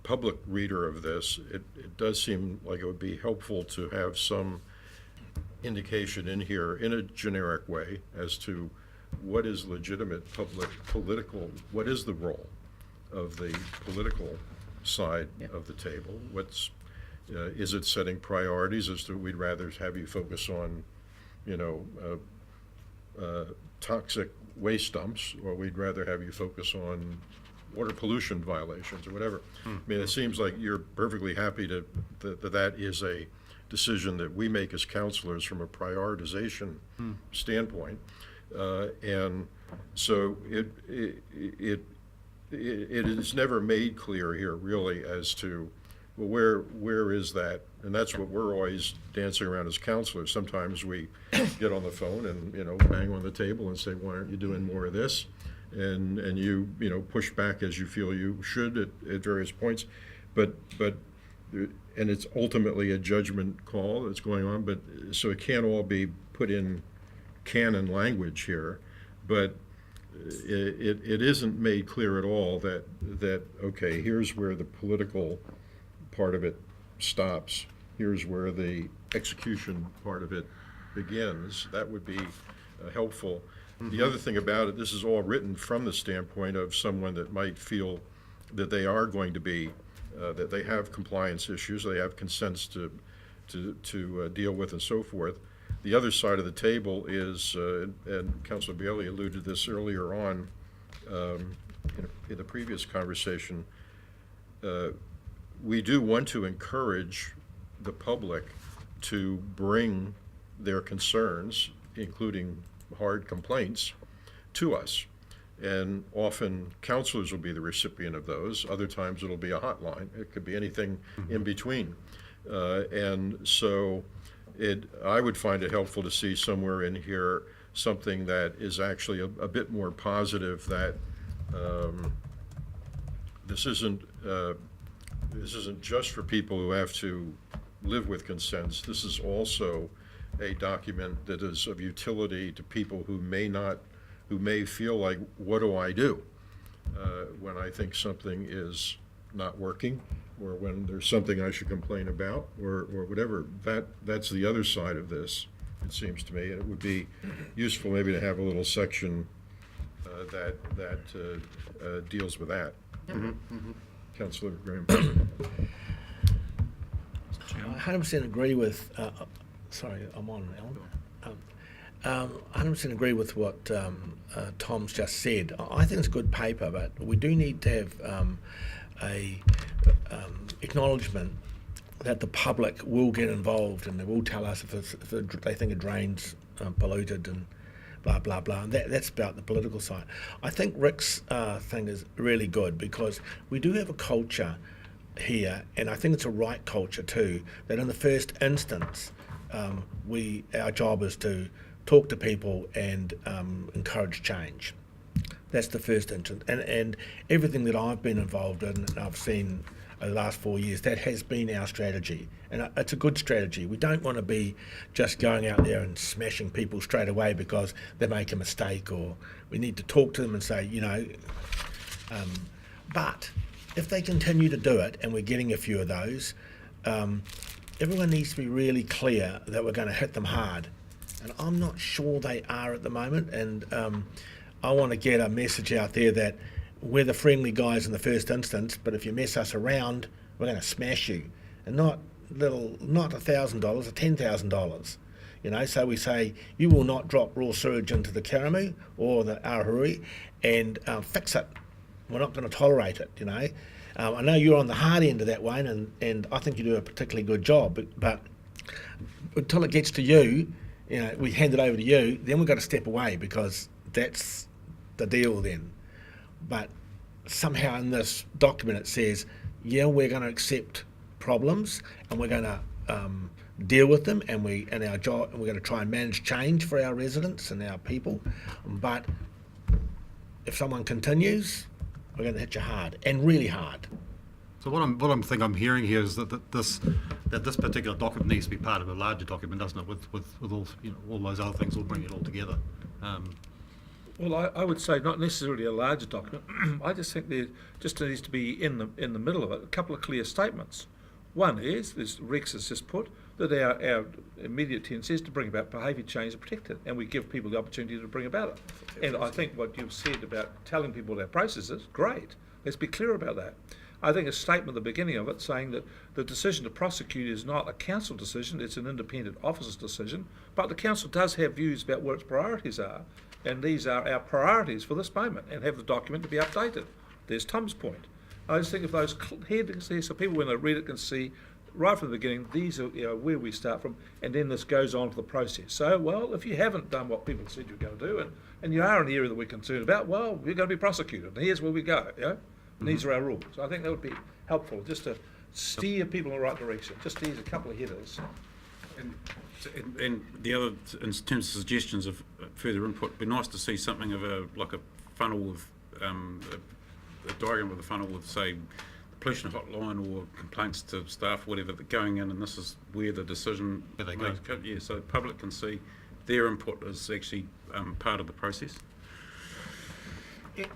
public reader of this, it does seem like it would be helpful to have some indication in here in a generic way as to what is legitimate political, what is the role of the political side of the table? Is it setting priorities as to we'd rather have you focus on, toxic waste dumps, or we'd rather have you focus on water pollution violations or whatever. I mean, it seems like you're perfectly happy that is a decision that we make as councillors from a prioritization standpoint, and so it is never made clear here really as to, well, where is that? And that's what we're always dancing around as councillors. Sometimes we get on the phone and bang on the table and say, why aren't you doing more of this? And you push back as you feel you should at various points, but and it's ultimately a judgment call that's going on, but, so it can't all be put in canon language here, but it isn't made clear at all that, okay, here's where the political part of it stops, here's where the execution part of it begins. That would be helpful. The other thing about it, this is all written from the standpoint of someone that might feel that they are going to be, that they have compliance issues, they have consents to deal with and so forth. The other side of the table is, and Councilor Bailey alluded to this earlier on in the previous conversation, we do want to encourage the public to bring their concerns, including hard complaints, to us. And often councilors will be the recipient of those. Other times it'll be a hotline. It could be anything in between. And so I would find it helpful to see somewhere in here something that is actually a bit more positive, that this isn't just for people who have to live with consents. This is also a document that is of utility to people who may feel like, what do I do when I think something is not working, or when there's something I should complain about, or whatever. That's the other side of this, it seems to me, and it would be useful maybe to have a little section that deals with that. Councillor Graham. I 100% agree with, sorry, I'm on, Alan. 100% agree with what Tom's just said. I think it's good paper, but we do need to have a acknowledgement that the public will get involved and they will tell us if they think a drain's polluted and blah, blah, blah. And that's about the political side. I think Rick's thing is really good, because we do have a culture here, and I think it's a right culture too, that in the first instance, our job is to talk to people and encourage change. That's the first instance. And everything that I've been involved in and I've seen over the last 4 years, that has been our strategy. And it's a good strategy. We don't want to be just going out there and smashing people straight away because they make a mistake, or we need to talk to them and say, but if they continue to do it, and we're getting a few of those, everyone needs to be really clear that we're going to hit them hard. And I'm not sure they are at the moment, and I want to get a message out there that we're the friendly guys in the first instance, but if you mess us around, we're going to smash you. And not $1,000 or $10,000. So we say, you will not drop raw sewage into the Karamu or the Arahuri, and fix it. We're not going to tolerate it, I know you're on the hard end of that, Wayne, and I think you do a particularly good job, but until it gets to you, we hand it over to you, then we've got to step away, because that's the deal then. But somehow in this document it says, yeah, we're going to accept problems and we're going to deal with them, and our job, and we're going to try and manage change for our residents and our people. But if someone continues, we're going to hit you hard, and really hard. So what I'm hearing here is that this particular document needs to be part of a larger document, doesn't it? With all all those other things, will bring it all together. Well, I would say not necessarily a larger document. I just think there just needs to be in the middle of it a couple of clear statements. One is, as Rex has just put, that our immediate tendency is to bring about behaviour change and protect it, and we give people the opportunity to bring about it. And I think what you've said about telling people what our process is, great. Let's be clear about that. I think a statement at the beginning of it saying that the decision to prosecute is not a council decision, it's an independent officer's decision, but the council does have views about what its priorities are, and these are our priorities for this moment, and have the document to be updated. There's Tom's point. I just think of those headings there, so people when they read it can see right from the beginning, these are where we start from, and then this goes on to the process. So, well, if you haven't done what people said you're going to do, and you are in the area that we're concerned about, well, you're going to be prosecuted, and here's where we go, And these are our rules. So I think that would be helpful, just to steer people in the right direction. Just here's a couple of headers. And the other, in terms of suggestions of further input, it'd be nice to see something of a funnel with a diagram with a funnel with, say, pollution hotline or complaints to staff, whatever, that going in and this is where the decision. Where they go. Yeah, so the public can see their input is actually part of the process.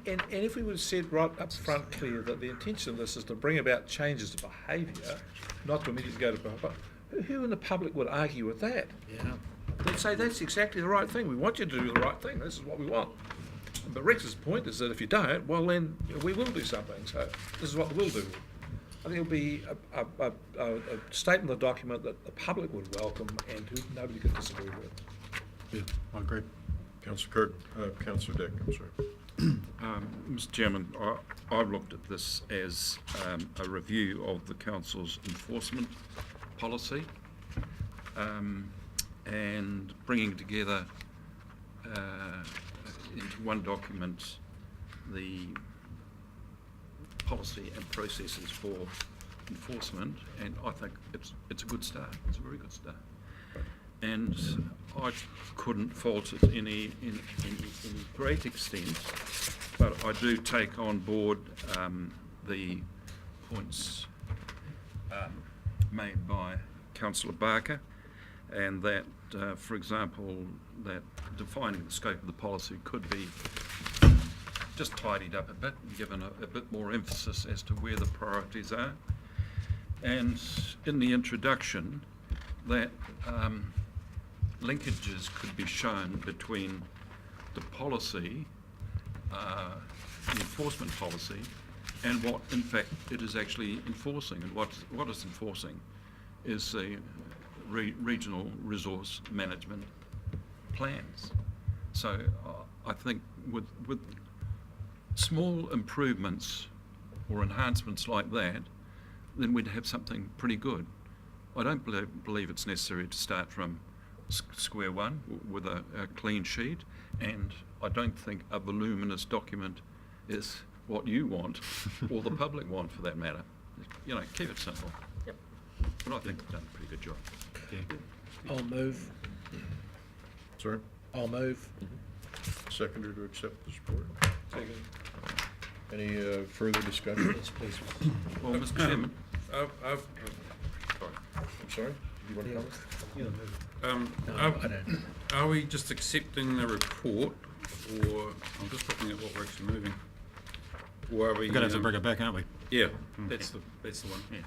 And if we would have said right up front clear that the intention of this is to bring about changes to behaviour, not to immediately go to public, who in the public would argue with that? Yeah. They'd say that's exactly the right thing. We want you to do the right thing. This is what we want. But Rex's point is that if you don't, well then we will do something. So this is what we'll do. I think it'll be a statement of the document that the public would welcome and who nobody could disagree with. Yeah, I agree. Councillor Councillor Dick, I'm sorry. Mr. Chairman, I've looked at this as a review of the council's enforcement policy and bringing together into one document the policy and processes for enforcement, and I think it's a good start. It's a very good start. And I couldn't fault it in any great extent, but I do take on board the points made by Councillor Barker, and that, for example, that defining the scope of the policy could be just tidied up a bit and given a bit more emphasis as to where the priorities are. And in the introduction, that linkages could be shown between the policy, the enforcement policy, and what in fact it is actually enforcing. And what it's enforcing is the regional resource management plans. So I think with small improvements or enhancements like that, then we'd have something pretty good. I don't believe it's necessary to start from square one with a clean sheet, and I don't think a voluminous document is what you want or the public want for that matter. You know, keep it simple. Yep. But I think we've done a pretty good job. I'll move. Sorry? I'll move. Seconder to accept this report. Any further discussion? Yes, please. Well, Mr. Chairman, I'm sorry? Do you want to comment? I don't. Are we just accepting the report, or I'm just looking at what we're actually moving? Or are we? We're going to have to bring it back, aren't we? Yeah, that's the one. Yeah.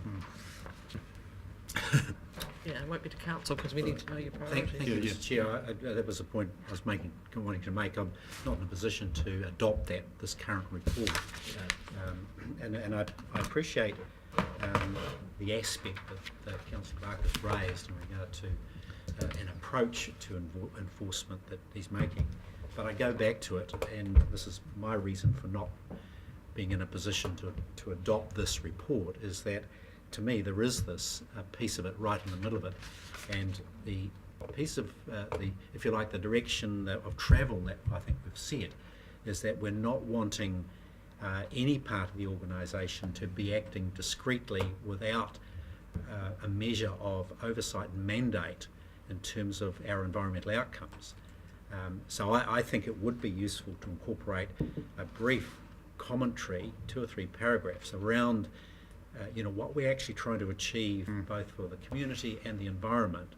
Yeah, it won't be to council because we need to know your Thank priorities. you, Yeah, Mr. Chair. That was the point I was wanting to make. I'm not in a position to adopt this current report. And I appreciate the aspect that Councillor Barker's raised in regard to an approach to enforcement that he's making. But I go back to it, and this is my reason for not being in a position to adopt this report, is that to me there is this piece of it right in the middle of it, and the piece of if you like, the direction of travel that I think we've set is that we're not wanting any part of the organisation to be acting discreetly without a measure of oversight and mandate in terms of our environmental outcomes. So I think it would be useful to incorporate a brief commentary, 2 or 3 paragraphs around what we're actually trying to achieve both for the community and the environment,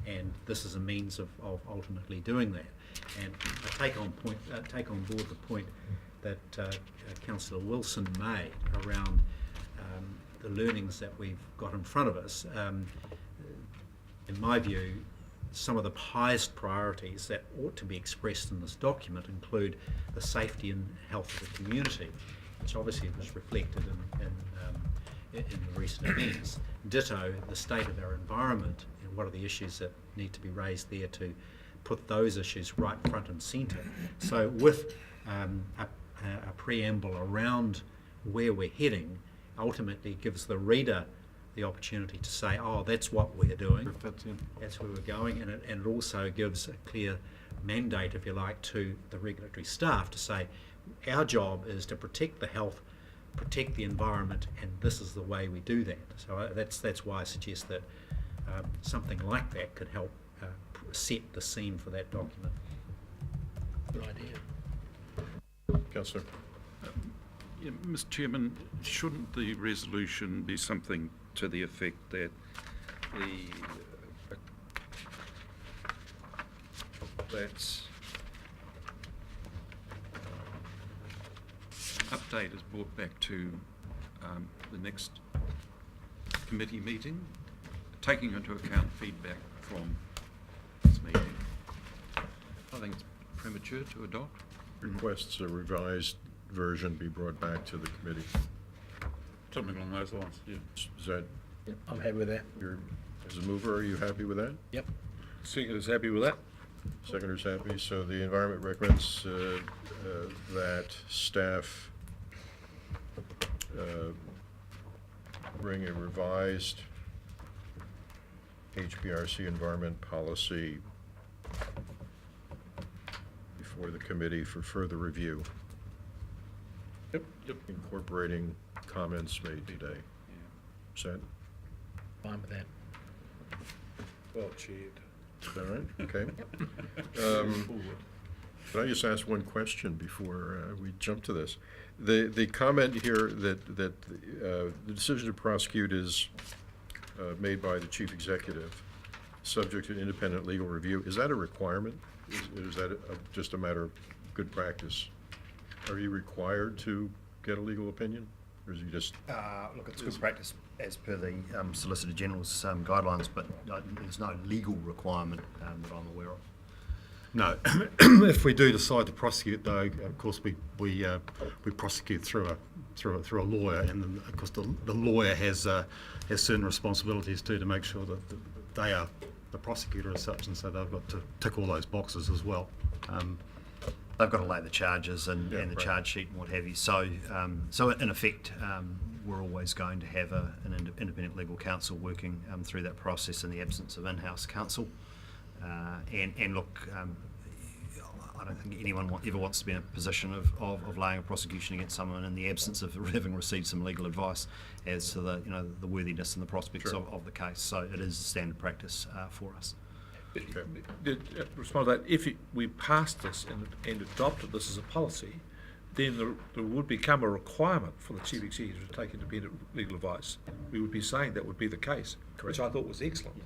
and this is a means of ultimately doing that. And I take on board the point that Councillor Wilson made around the learnings that we've got in front of us. In my view, some of the highest priorities that ought to be expressed in this document include the safety and health of the community, which obviously was reflected in the recent events. Ditto, the state of our environment and what are the issues that need to be raised there to put those issues right front and centre. So with a preamble around where we're heading, ultimately gives the reader the opportunity to say, oh, that's what we're doing, that's where we're going, and it also gives a clear mandate, if you like, to the regulatory staff to say, our job is to protect the health, protect the environment, and this is the way we do that. So that's why I suggest that something like that could help set the scene for that document. Good idea. Councillor? Yeah, Mr. Chairman, shouldn't the resolution be something to the effect that the update is brought back to the next committee meeting, taking into account feedback from this meeting? I think it's premature to adopt. Requests a revised version be brought back to the committee. Something along those lines, yeah. Is that, I'm happy with that. as a mover, are you happy with that? Yep. Secretary is happy with that? Seconder's happy, so the environment recommends that staff bring a revised HPRC environment policy before the committee for further review. Yep. Incorporating comments made today. Is that Fine with that. Well chaired. all right? Okay. Can I just ask one question before we jump to this? The comment here that the decision to prosecute is made by the chief executive, subject to independent legal review. Is that a requirement? Is that just a matter of good practice? Are you required to get a legal opinion, or is he just? Look, it's good practice as per the Solicitor General's guidelines, but there's no legal requirement that I'm aware of. No, if we do decide to prosecute, though, of course we prosecute through a lawyer, and then, of course the lawyer has certain responsibilities too to make sure that they are the prosecutor as such, and so they've got to tick all those boxes as well. They've got to lay the charges and the right. charge sheet and what have you. So, so in effect, we're always going to have an independent legal counsel working through that process in the absence of in-house counsel. And look, I don't think anyone ever wants to be in a position of laying a prosecution against someone in the absence of having received some legal advice as to the worthiness and the prospects of the case. So it is standard practice for us. Respond to that, if we passed this and adopted this as a policy, then there would become a requirement for the chief executive to take independent legal advice. We would be saying that would be the case, which I thought was excellent.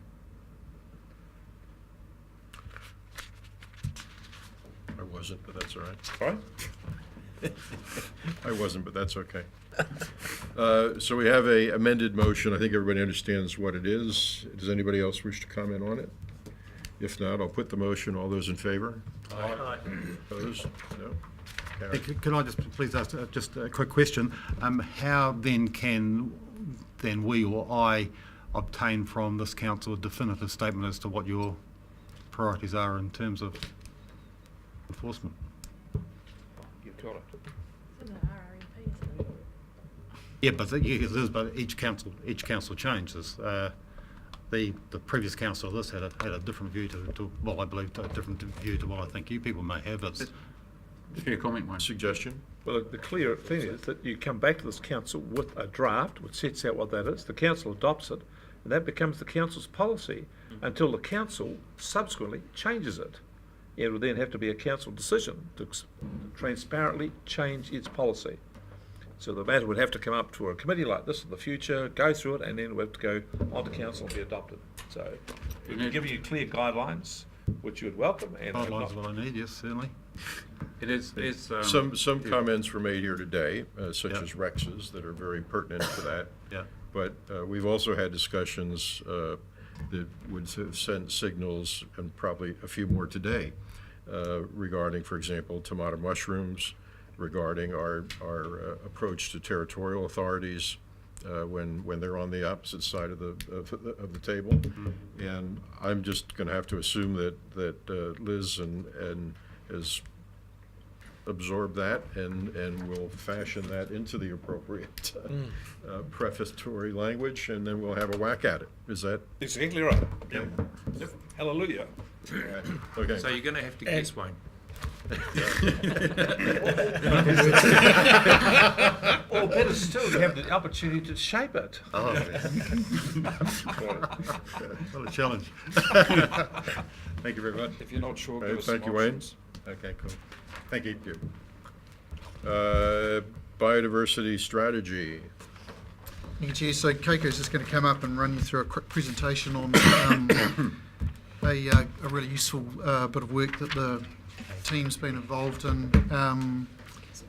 I wasn't, but that's all right. Right? I wasn't, but that's okay. So we have a amended motion. I think everybody understands what it is. Does anybody else wish to comment on it? If not, I'll put the motion. All those in favor? Aye. Opposed? No? Hey, can I just please ask just a quick question? How then can we or I obtain from this council a definitive statement as to what your priorities are in terms of enforcement? You've got it. Yeah, but but each council changes. The previous council of this had a different view to well, I believe a different view to what I think you people may have. It's Fair comment, Wayne. Suggestion? Well, the clear thing is that you come back to this council with a draft which sets out what that is. The council adopts it, and that becomes the council's policy until the council subsequently changes it. It will then have to be a council decision to transparently change its policy. So the matter would have to come up to a committee like this in the future, go through it, and then we have to go on to council and be adopted. So we're giving you clear guidelines, which you would welcome. And guidelines what I need, yes, certainly. It is. Some comments were made here today, such as Rex's, that are very pertinent to that. Yeah. But we've also had discussions that would have sent signals, and probably a few more today, regarding, for example, tomato mushrooms, regarding our approach to territorial authorities when they're on the opposite side of the table. Mm-hmm. And I'm just going to have to assume that Liz and has absorbed that and will fashion that into the appropriate prefatory language, and then we'll have a whack at it. Is that? Exactly right. Yep. Hallelujah. Right. Okay. So you're going to have to guess, Wayne. Or better still, you have the opportunity to shape it. Oh, what a challenge. Thank you very much. If you're not sure, Right, give us thank some you, Wayne. options. Okay, cool. Thank you. biodiversity strategy. Thank you, Chair. So Keiko's just going to come up and run you through a quick presentation on a really useful bit of work that the team's been involved in.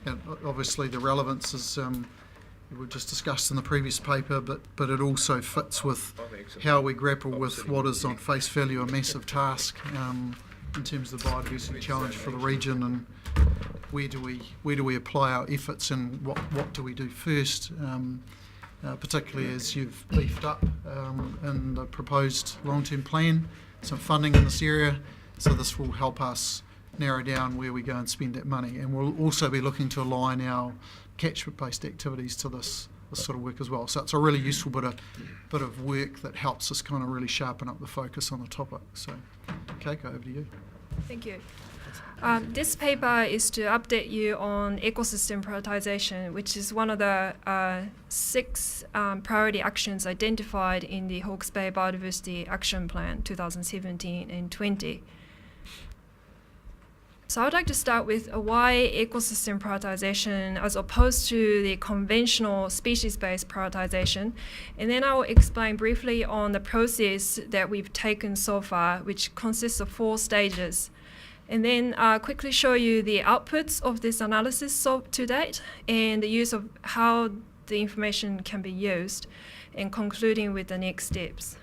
And obviously the relevance is we just discussed in the previous paper, but it also fits with how we grapple with what is on face value a massive task in terms of the biodiversity challenge for the region, and where do we apply our efforts, and what do we do first, particularly as you've beefed up in the proposed long-term plan some funding in this area, so this will help us narrow down where we go and spend that money. And we'll also be looking to align our catchment-based activities to this sort of work as well. So it's a really useful bit of work that helps us kind of really sharpen up the focus on the topic. So, Keiko, over to you. Thank you. This paper is to update you on ecosystem prioritization, which is one of the 6 priority actions identified in the Hawke's Bay Biodiversity Action Plan 2017 and 20. So I would like to start with why ecosystem prioritization as opposed to the conventional species-based prioritization, and then I will explain briefly on the process that we've taken so far, which consists of 4 stages. And then quickly show you the outputs of this analysis to date and the use of how the information can be used, and concluding with the next steps.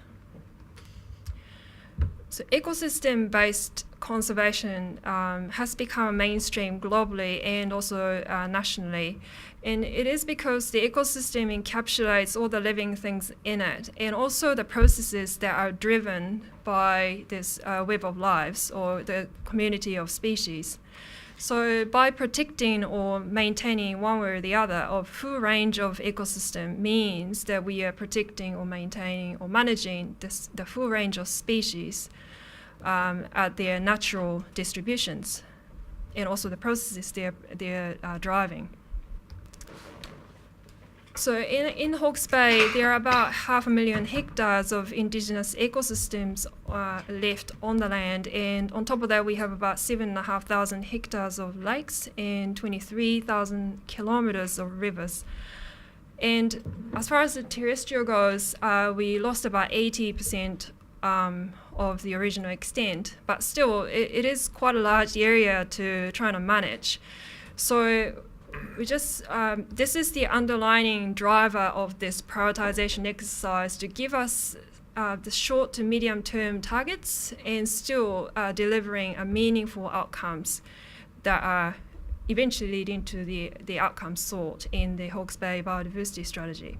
So ecosystem-based conservation has become mainstream globally and also nationally. And it is because the ecosystem encapsulates all the living things in it, and also the processes that are driven by this web of lives or the community of species. So by protecting or maintaining one way or the other of full range of ecosystem means that we are protecting or maintaining or managing the full range of species at their natural distributions, and also the processes they're driving. So in Hawke's Bay, there are about 500,000 hectares of indigenous ecosystems left on the land, and on top of that we have about 7,500 hectares of lakes and 23,000 kilometres of rivers. And as far as the terrestrial goes, we lost about 80% of the original extent, but still it is quite a large area to try to manage. So we just this is the underlying driver of this prioritization exercise, to give us the short to medium term targets and still delivering meaningful outcomes that are eventually leading to the outcomes sought in the Hawke's Bay Biodiversity Strategy.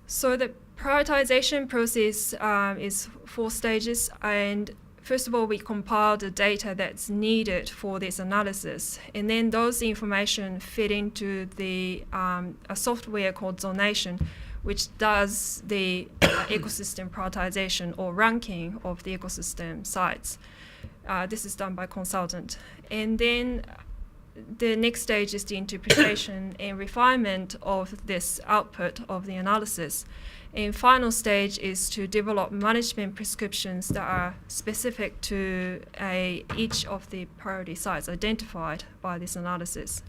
So the prioritization process is 4 stages, and first of all, we compile the data that's needed for this analysis, and then those information fit into the a software called Zonation, which does the ecosystem prioritization or ranking of the ecosystem sites. This is done by consultant. And then the next stage is the interpretation and refinement of this output of the analysis. And final stage is to develop management prescriptions that are specific to each of the priority sites identified by this analysis.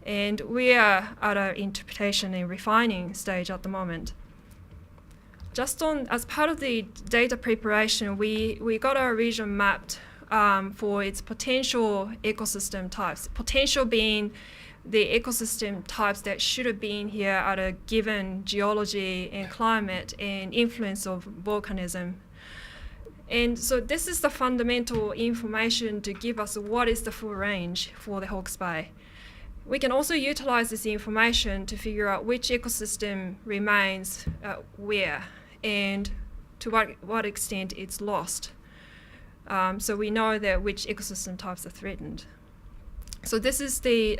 And we are at our interpretation and refining stage at the moment. Just as part of the data preparation, we got our region mapped for its potential ecosystem types. Potential being the ecosystem types that should have been here at a given geology and climate and influence of volcanism. And so this is the fundamental information to give us what is the full range for the Hawke's Bay. We can also utilize this information to figure out which ecosystem remains where and to what extent it's lost. So we know that which ecosystem types are threatened. So this is the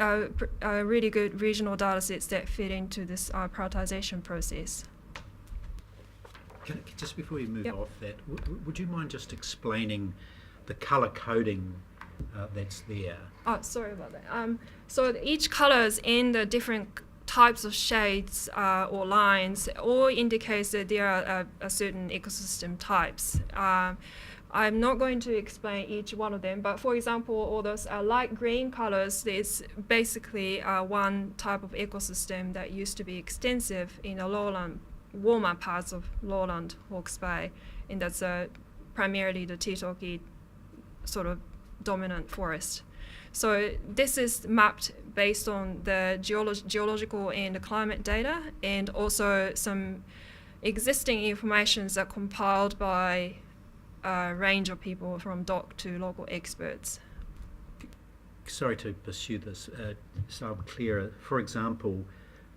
really good regional data sets that fit into this prioritization process. Just before we move Yep. off that, would you mind just explaining the colour coding that's there? Oh, sorry about that. So each colours in the different types of shades or lines all indicates that there are certain ecosystem types. I'm not going to explain each one of them, but for example, all those light green colors, there's basically one type of ecosystem that used to be extensive in the lowland, warmer parts of lowland Hawke's Bay, and that's primarily the Titoki sort of dominant forest. So this is mapped based on the geological and the climate data, and also some existing information that are compiled by a range of people from DOC to local experts. Sorry to pursue this, so I'm clear. For example,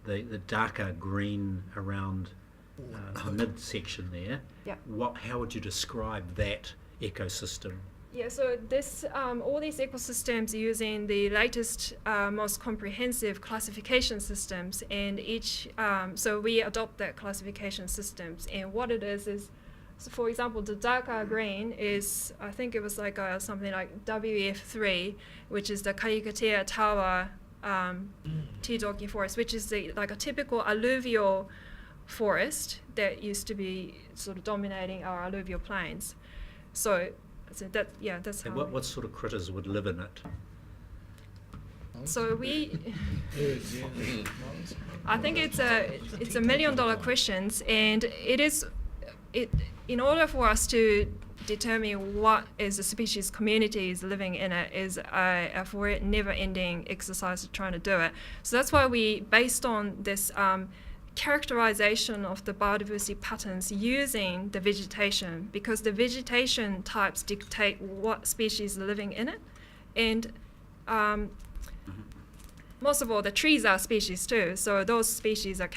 the darker green around the midsection there, Yeah. how would you describe that ecosystem? Yeah, so this all these ecosystems using the latest, most comprehensive classification systems, and each so we adopt that classification systems. And what it is, so for example, the darker green is, I think it was like something like WF3, which is the Kaikatea Tawa Titoki forest, which is like a typical alluvial forest that used to be sort of dominating our alluvial plains. So that's And how. what sort of critters would live in it? So I think it's a $1 million question, and in order for us to determine what is the species communities living in it is a never-ending exercise of trying to do it. So that's why we, based on this characterization of the biodiversity patterns using the vegetation, because the vegetation types dictate what species are living in it, and most of all, the trees are species too, so those species are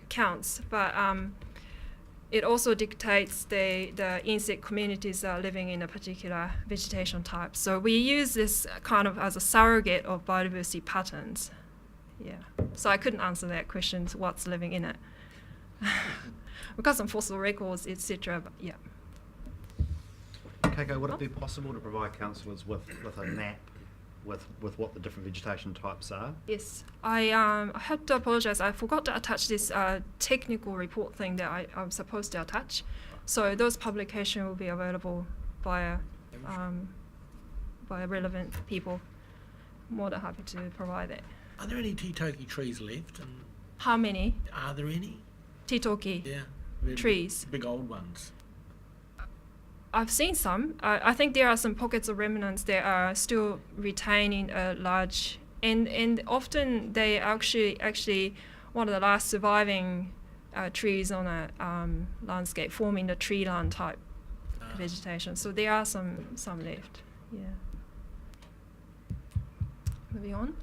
counts, but it also dictates the insect communities that are living in a particular vegetation type. So we use this kind of as a surrogate of biodiversity patterns. Yeah. So I couldn't answer that question, what's living in it. We've got some fossil records, etc. But yeah. Keiko, would it be possible to provide councillors with a map with what the different vegetation types are? Yes. I have to apologise. I forgot to attach this technical report thing that I'm supposed to attach. So those publications will be available via relevant people. More than happy to provide that. Are there any Titoki trees left? And How many? are there any? Titoki Yeah. They're trees. Big old ones. I've seen some. I think there are some pockets of remnants that are still retaining a large, and often they are actually one of the last surviving trees on a landscape, forming the tree land type vegetation. So there are some left. Yeah. Moving on.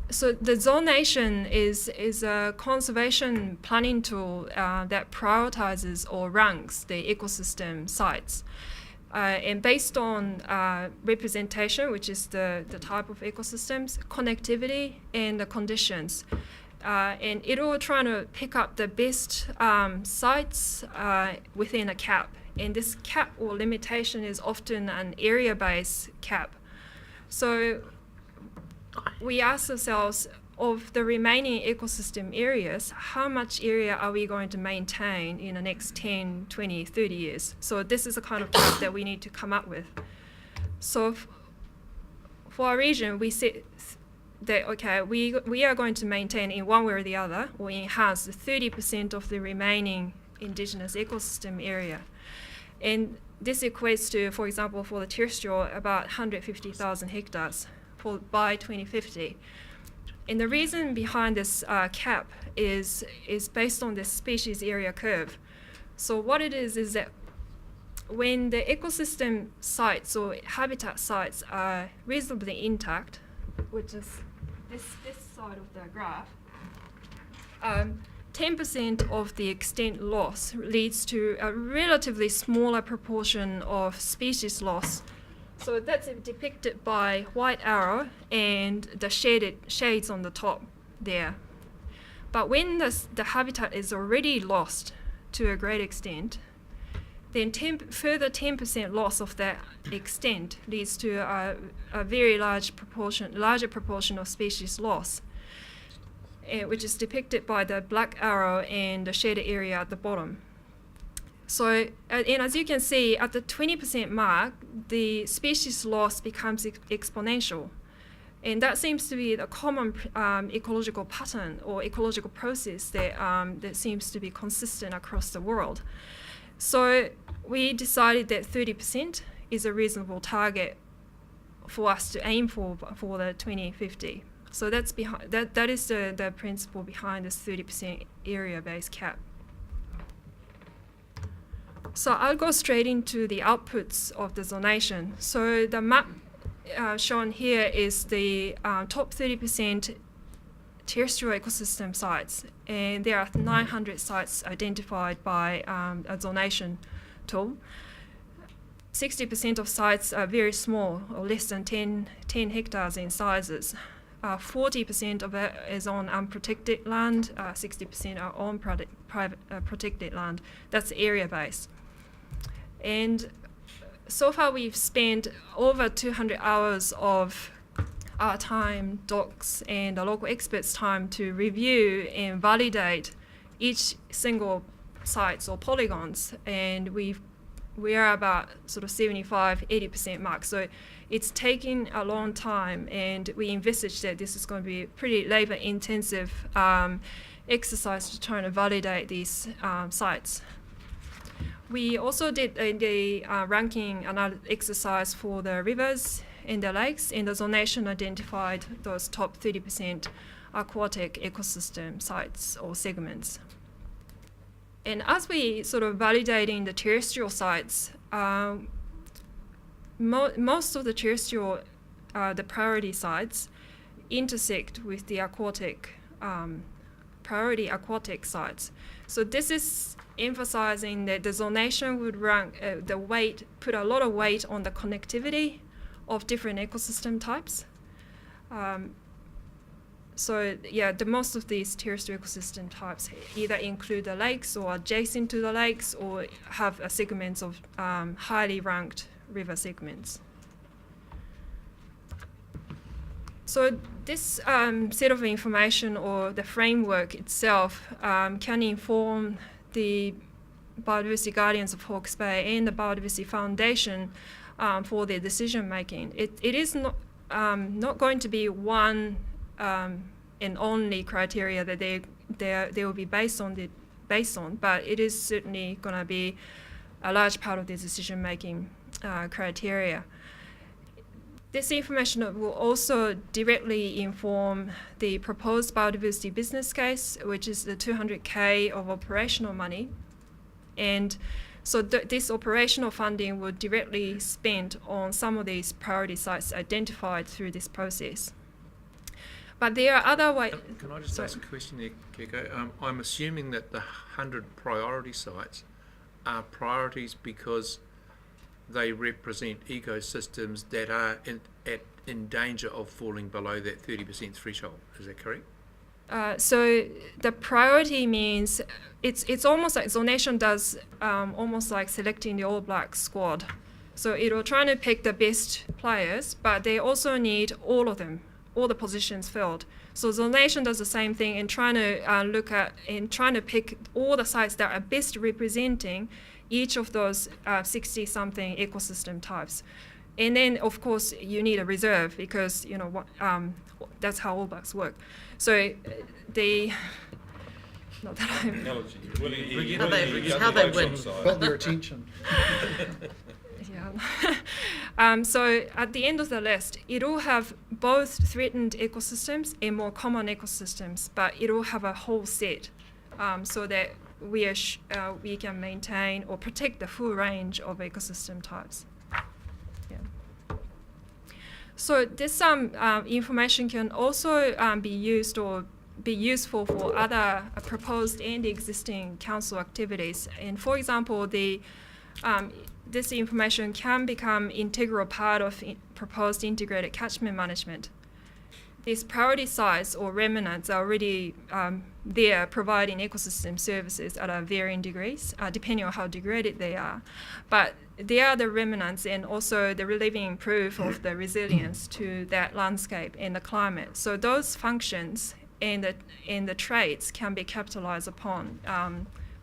So the zonation is a conservation planning tool that prioritizes or ranks the ecosystem sites. And based on representation, which is the type of ecosystems, connectivity, and the conditions. And it will try to pick up the best sites within a cap. And this cap or limitation is often an area-based cap. So we ask ourselves, of the remaining ecosystem areas, how much area are we going to maintain in the next 10, 20, 30 years? So this is the kind of cap that we need to come up with. So for our region, we said that, okay, we are going to maintain in one way or the other, or enhance 30% of the remaining indigenous ecosystem area. And this equates to, for example, for the terrestrial, about 150,000 hectares by 2050. And the reason behind this cap is based on this species area curve. So what it is that when the ecosystem sites or habitat sites are reasonably intact, which is this side of the graph, 10% of the extent loss leads to a relatively smaller proportion of species loss. So that's depicted by white arrow and the shades on the top there. But when the habitat is already lost to a great extent, then further 10% loss of that extent leads to a very larger proportion of species loss, which is depicted by the black arrow and the shaded area at the bottom. So, and as you can see, at the 20% mark, the species loss becomes exponential. And that seems to be the common ecological pattern or ecological process that seems to be consistent across the world. So we decided that 30% is a reasonable target for us to aim for the 2050. So that's that is the principle behind this 30% area-based cap. So I'll go straight into the outputs of the zonation. So the map shown here is the top 30% terrestrial ecosystem sites, and there are 900 sites identified by a zonation tool. 60% of sites are very small, or less than 10 hectares in sizes. 40% of it is on unprotected land, 60% are on private protected land. That's area-based. And so far we've spent over 200 hours of our time, docs, and the local experts' time to review and validate each single sites or polygons, and we are about sort of 75-80% mark. So it's taking a long time, and we envisage that this is going to be a pretty labor-intensive exercise to try to validate these sites. We also did a ranking exercise for the rivers and the lakes, and the zonation identified those top 30% aquatic ecosystem sites or segments. And as we sort of validating the terrestrial sites, most of the terrestrial, the priority sites, intersect with the aquatic, priority aquatic sites. So this is emphasizing that the zonation would rank put a lot of weight on the connectivity of different ecosystem types. So yeah, most of these terrestrial ecosystem types either include the lakes or adjacent to the lakes, or have segments of highly ranked river segments. So this set of information, or the framework itself, can inform the Biodiversity Guardians of Hawke's Bay and the Biodiversity Foundation for their decision making. It is not going to be one and only criteria that they will be based on, but it is certainly going to be a large part of their decision making criteria. This information will also directly inform the proposed biodiversity business case, which is the 200K of operational money. And so this operational funding will directly spent on some of these priority sites identified through this process. But there are other ways. Can I just ask a question there, Keiko? I'm assuming that the 100 priority sites are priorities because they represent ecosystems that are in danger of falling below that 30% threshold. Is that correct? So the priority means it's almost like zonation does, almost like selecting the All Black squad. So it will try to pick the best players, but they also need all of them, all the positions filled. So zonation does the same thing in trying to pick all the sites that are best representing each of those 60-something ecosystem types. And then, of course, you need a reserve because, that's how All Blacks work. So not that I'm... How they win. Got their attention. Yeah. So at the end of the list, it will have both threatened ecosystems and more common ecosystems, but it will have a whole set so that we can maintain or protect the full range of ecosystem types. Yeah. So this information can also be used or be useful for other proposed and existing council activities. And for example, this information can become integral part of proposed integrated catchment management. These priority sites or remnants are already there providing ecosystem services at varying degrees, depending on how degraded they are. But they are the remnants and also the living proof of the resilience to that landscape and the climate. So those functions and the traits can be capitalized upon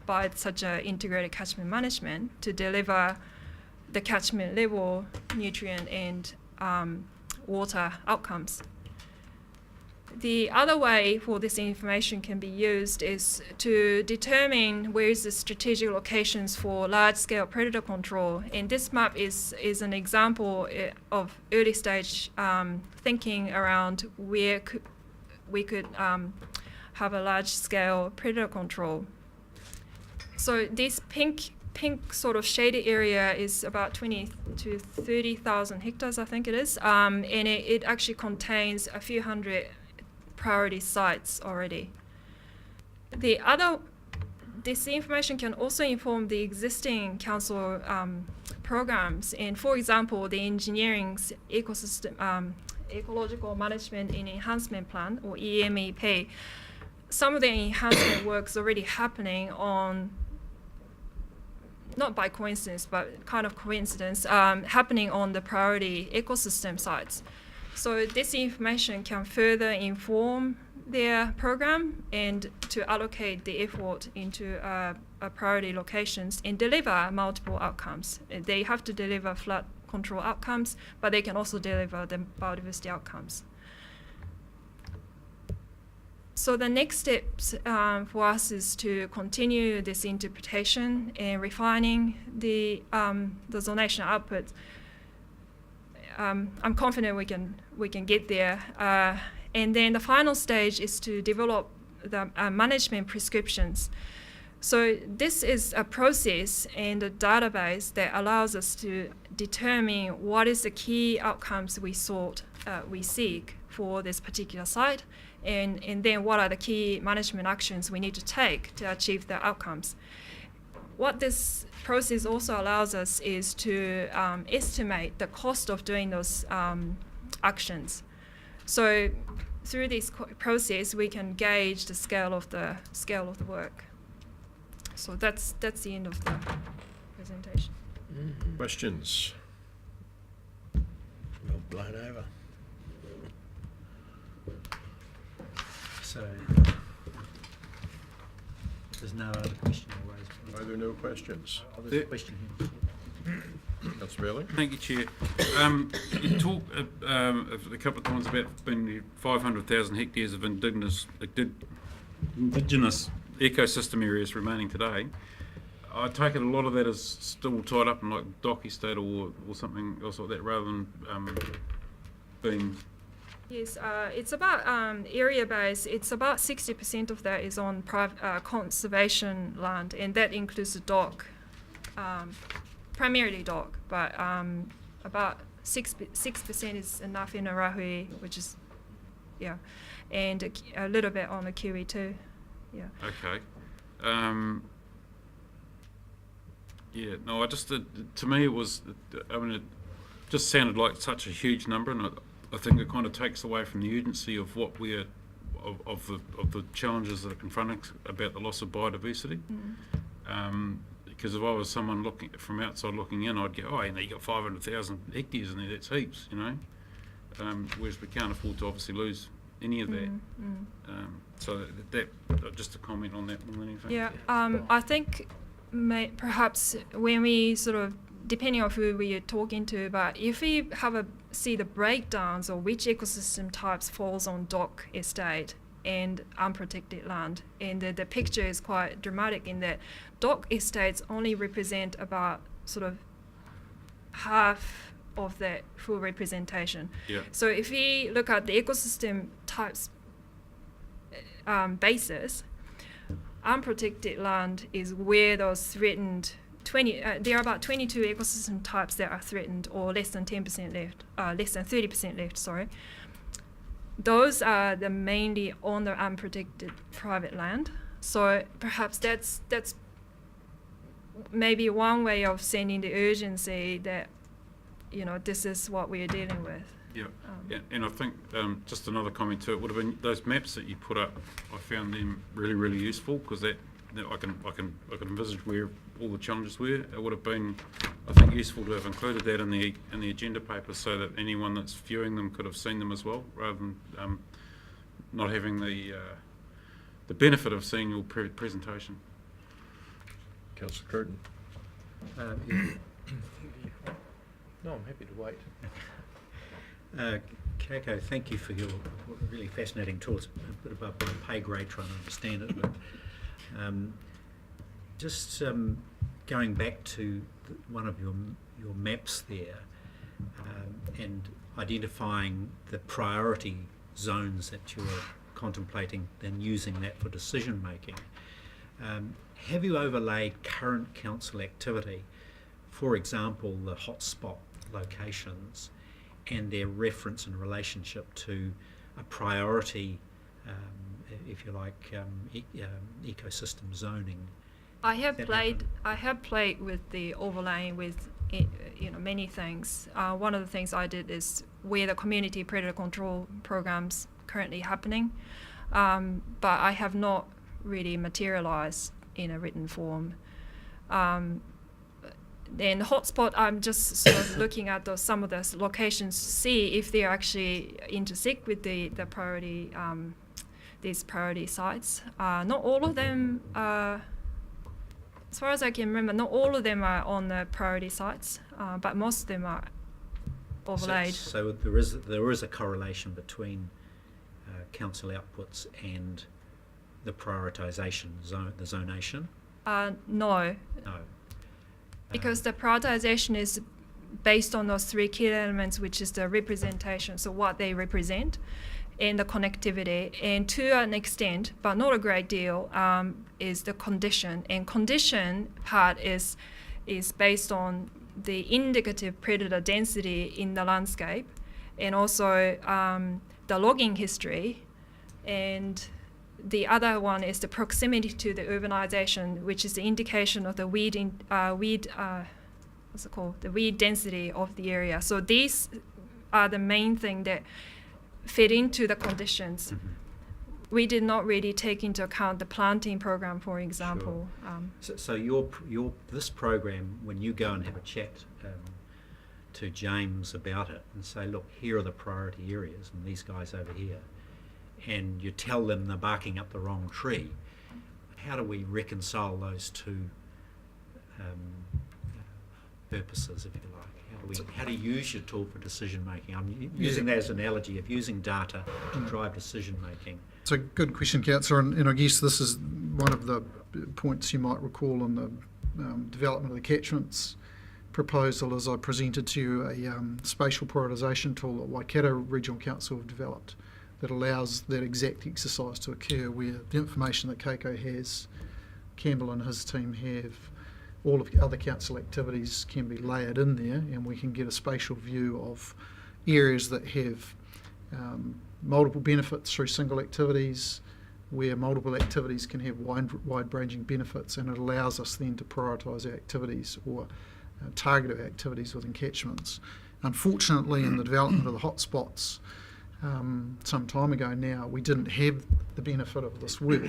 by such a integrated catchment management to deliver the catchment level, nutrient and water outcomes. The other way for this information can be used is to determine where is the strategic locations for large-scale predator control. And this map is an example of early stage thinking around where we could have a large-scale predator control. So this pink sort of shaded area is about 20 to 30,000 hectares, I think it is, and it actually contains a few hundred priority sites already. This information can also inform the existing council programs, and for example, the engineering's ecological management and enhancement plan, or EMEP. Some of the enhancement work's already happening on, not by coincidence, but kind of coincidence, happening on the priority ecosystem sites. So this information can further inform their program and to allocate the effort into priority locations and deliver multiple outcomes. They have to deliver flood control outcomes, but they can also deliver the biodiversity outcomes. So the next steps for us is to continue this interpretation and refining the zonation output. I'm confident we can get there. And then the final stage is to develop the management prescriptions. So this is a process and a database that allows us to determine what is the key outcomes we seek for this particular site, and then what are the key management actions we need to take to achieve the outcomes. What this process also allows us is to estimate the cost of doing those actions. So through this process, we can gauge the scale of the work. So that's the end of the presentation. Questions? Well, blown over. So, there's no other question to raise. Are there no questions? Oh, there's a question here. Councillor Bailey? Thank you, Chair. You talked a couple of times about being 500,000 hectares of indigenous ecosystem areas remaining today. I take it a lot of that is still tied up in like dock estate or something else like that, rather than being... Yes, it's about area base. It's about 60% of that is on conservation land, and that includes the dock, primarily dock, but about 6% is enough in Arahui, which is, yeah, and a little bit on the Kiwi too, yeah. Okay. Yeah, no, I just, to me it was, I mean, it just sounded like such a huge number, and I think it kind of takes away from the urgency of what we're, of the challenges that are confronting about the loss of biodiversity. Because if I was someone looking from outside looking in, I'd go, oh, you know, you got 500,000 hectares in there, that's heaps, you know. Whereas we can't afford to obviously lose any of that. So that just a comment on that more than anything. Yeah, I think perhaps when we sort of, depending on who we are talking to, but if we see the breakdowns of which ecosystem types falls on dock estate and unprotected land, and the picture is quite dramatic in that dock estates only represent about sort of half of that full representation. Yeah. So if we look at the ecosystem types basis, unprotected land is where those threatened there are about 22 ecosystem types that are threatened, or less than 10% left, less than 30% left, sorry. Those are the mainly on the unprotected private land. So perhaps that's maybe one way of sending the urgency that, you know, this is what we are dealing with. Yeah, and I think just another comment too, it would have been those maps that you put up, I found them really, really useful, because that I can envisage where all the challenges were. It would have been, I think, useful to have included that in the agenda paper, so that anyone that's viewing them could have seen them as well, rather than not having the benefit of seeing your presentation. Councillor Curtin. No, I'm happy to wait. Keiko, thank you for your really fascinating talk. It's a bit above my pay grade trying to understand it, but just going back to one of your maps there and identifying the priority zones that you're contemplating, then using that for decision making. Have you overlaid current council activity, for example, the hotspot locations, and their reference and relationship to a priority, if you like, ecosystem zoning? I have played with the overlaying with many things. One of the things I did is where the community predator control programs currently happening, but I have not really materialized in a written form. Then hotspot, I'm just sort of looking at some of the locations to see if they actually intersect with the priority, these priority sites. Not all of them, as far as I can remember, not all of them are on the priority sites, but most of them are overlaid. So there is a correlation between council outputs and the prioritisation zone, the zonation? No. No. Because the prioritisation is based on those three key elements, which is the representation, so what they represent, and the connectivity, and to an extent, but not a great deal, is the condition. And condition part is based on the indicative predator density in the landscape, and also the logging history, and the other one is the proximity to the urbanization, which is the indication of the weed density of the area. So these are the main thing that fit into the conditions. Mm-hmm. We did not really take into account the planting program, for example. Sure. So your this program, when you go and have a chat to James about it and say, look, here are the priority areas and these guys over here, and you tell them they're barking up the wrong tree, how do we reconcile those two purposes, if you like? How do you use your tool for decision making? I'm using that as an analogy of using data to drive decision making. It's a good question, Councillor, and I guess this is one of the points you might recall in the development of the catchments proposal, as I presented to you a spatial prioritisation tool that Waikato Regional Council have developed that allows that exact exercise to occur, where the information that Keiko has, Campbell and his team have, all of the other council activities can be layered in there, and we can get a spatial view of areas that have multiple benefits through single activities, where multiple activities can have wide-ranging benefits, and it allows us then to prioritise our activities or target our activities within catchments. Unfortunately, in the development of the hotspots, some time ago now, we didn't have the benefit of this work,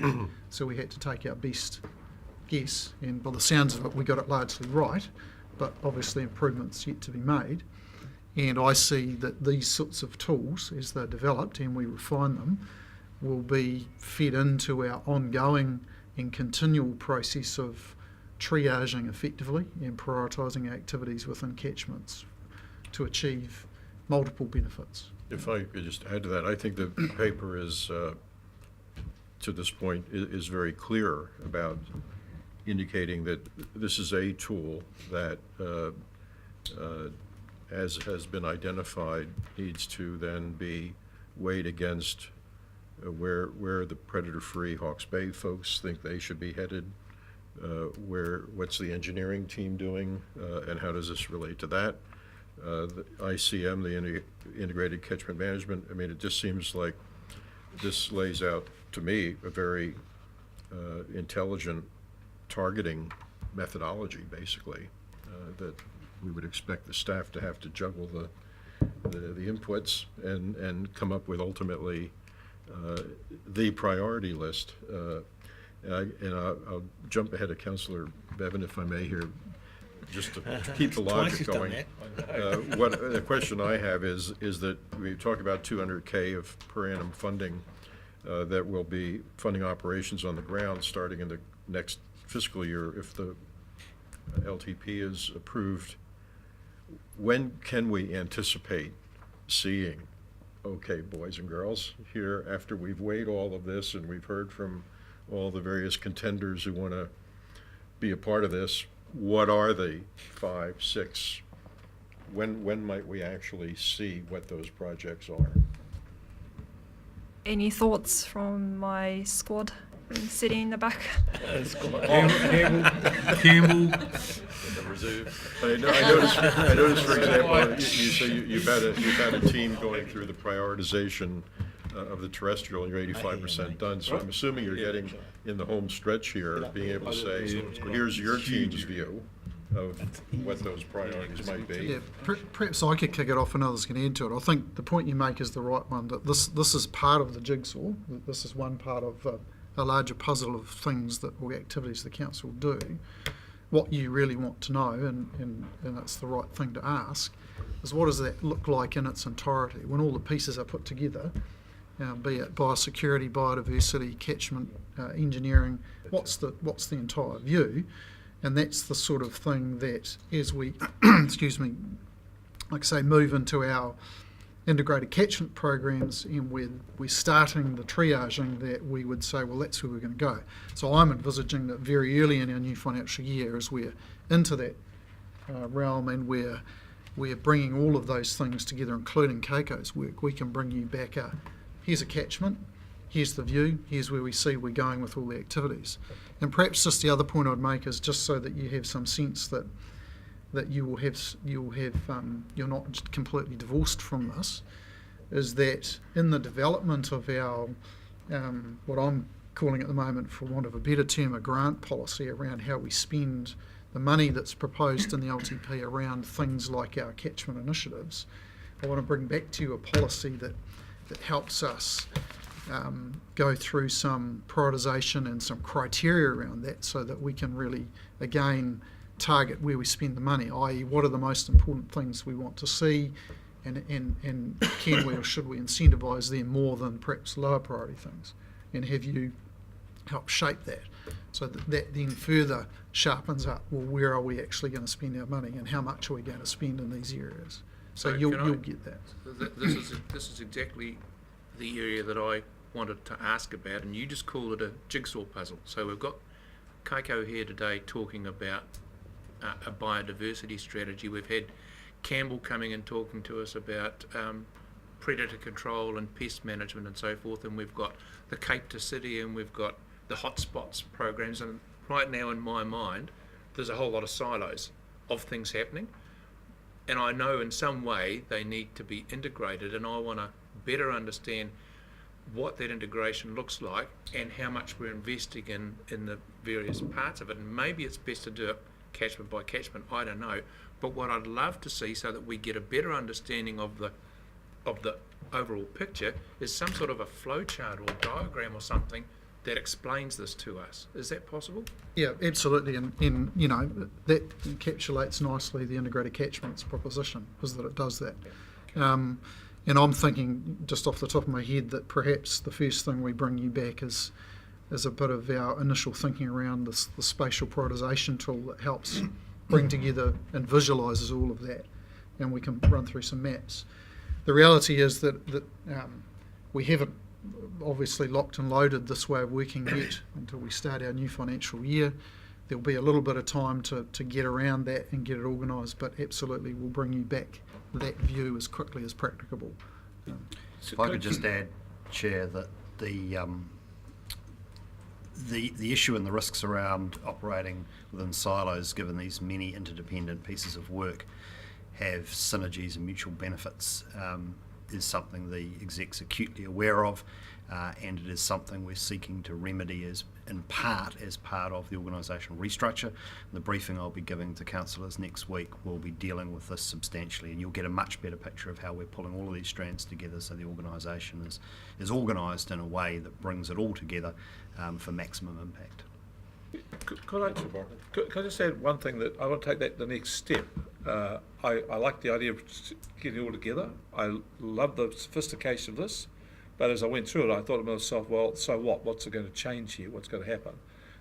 so we had to take our best guess, and by the sounds of it, we got it largely right, but obviously improvements yet to be made. And I see that these sorts of tools, as they're developed and we refine them, will be fed into our ongoing and continual process of triaging effectively and prioritising our activities within catchments to achieve multiple benefits. If I could just add to that, I think the paper is, to this point, is very clear about indicating that this is a tool that, as has been identified, needs to then be weighed against where the predator-free Hawke's Bay folks think they should be headed, what's the engineering team doing, and how does this relate to that? The ICM, the Integrated Catchment Management, I mean, it just seems like this lays out, to me, a very intelligent targeting methodology, basically, that we would expect the staff to have to juggle the inputs and come up with ultimately the priority list. I'll jump ahead of Councillor Bevan, if I may, here, just to keep the logic going. The question I have is that we talk about 200K of per annum funding that will be funding operations on the ground starting in the next fiscal year if the LTP is approved, when can we anticipate seeing, okay, boys and girls, here after we've weighed all of this and we've heard from all the various contenders who want to be a part of this, what are the 5, 6, when might we actually see what those projects are? Any thoughts from my squad sitting in the back? Campbell, The reserve. I noticed, for example, you've had a team going through the prioritization of the terrestrial, and you're 85% done. So I'm assuming you're getting in the home stretch here, being able to say, here's your team's view of what those priorities might be. Yeah, perhaps I could kick it off and others can add to it. I think the point you make is the right one, that this is part of the jigsaw. This is one part of a larger puzzle of things that, or activities the council do. What you really want to know, and it's the right thing to ask, is what does that look like in its entirety when all the pieces are put together, be it biosecurity, biodiversity, catchment, engineering, what's the entire view? And that's the sort of thing that, as we, excuse me, like I say, move into our integrated catchment programs, and we're starting the triaging, that we would say, well, that's where we're going to go. So I'm envisaging that very early in our new financial year, as we're into that realm and we're bringing all of those things together, including Keiko's work, we can bring you back here's a catchment, here's the view, here's where we see we're going with all the activities. And perhaps just the other point I'd make is just so that you have some sense that you're not completely divorced from this, is that in the development of our what I'm calling at the moment, for want of a better term, a grant policy around how we spend the money that's proposed in the LTP around things like our catchment initiatives, I want to bring back to you a policy that helps us go through some prioritisation and some criteria around that, so that we can really, again, target where we spend the money, i.e. what are the most important things we want to see, and can we or should we incentivise them more than perhaps lower priority things, and have you help shape that, so that then further sharpens up, well, where are we actually going to spend our money and how much are we going to spend in these areas. So you'll get that. This is exactly the area that I wanted to ask about, and you just called it a jigsaw puzzle. So we've got Keiko here today talking about a biodiversity strategy. We've had Campbell coming and talking to us about predator control and pest management and so forth, and we've got the Cape to City, and we've got the hotspots programs, and right now in my mind there's a whole lot of silos of things happening, and I know in some way they need to be integrated, and I want to better understand what that integration looks like and how much we're investing in the various parts of it. And maybe it's best to do it catchment by catchment, I don't know, but what I'd love to see, so that we get a better understanding of the overall picture, is some sort of a flow chart or diagram or something that explains this to us. Is that possible? Yeah, absolutely, and you know, that encapsulates nicely the integrated catchments proposition, is that it does that. And I'm thinking, just off the top of my head, that perhaps the first thing we bring you back is a bit of our initial thinking around the spatial prioritisation tool that helps bring together and visualises all of that, and we can run through some maps. The reality is that we haven't obviously locked and loaded this way of working yet until we start our new financial year. There'll be a little bit of time to get around that and get it organised, but absolutely we'll bring you back that view as quickly as practicable. If I could just add, Chair, that the issue and the risks around operating within silos, given these many interdependent pieces of work have synergies and mutual benefits, is something the exec's acutely aware of, and it is something we're seeking to remedy as part of the organisational restructure. The briefing I'll be giving to councillors next week will be dealing with this substantially, and you'll get a much better picture of how we're pulling all of these strands together, so the organisation is organised in a way that brings it all together for maximum impact. Could I just add one thing, that I want to take that the next step. I like the idea of getting it all together. I love the sophistication of this, but as I went through it, I thought to myself, well, so what? What's going to change here? What's going to happen?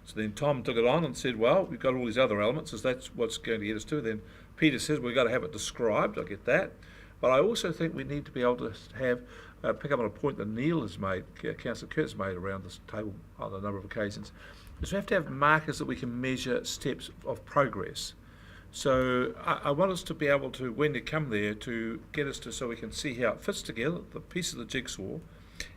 So then Tom took it on and said, well, we've got all these other elements, as that's what's going to get us to. Then Peter says we've got to have it described. I get that. But I also think we need to be able to have, pick up on a point that Neil has made, Councillor Kurt's made around this table on a number of occasions, is we have to have markers that we can measure steps of progress. So I want us to be able to, when they come there, to get us to, so we can see how it fits together, the piece of the jigsaw,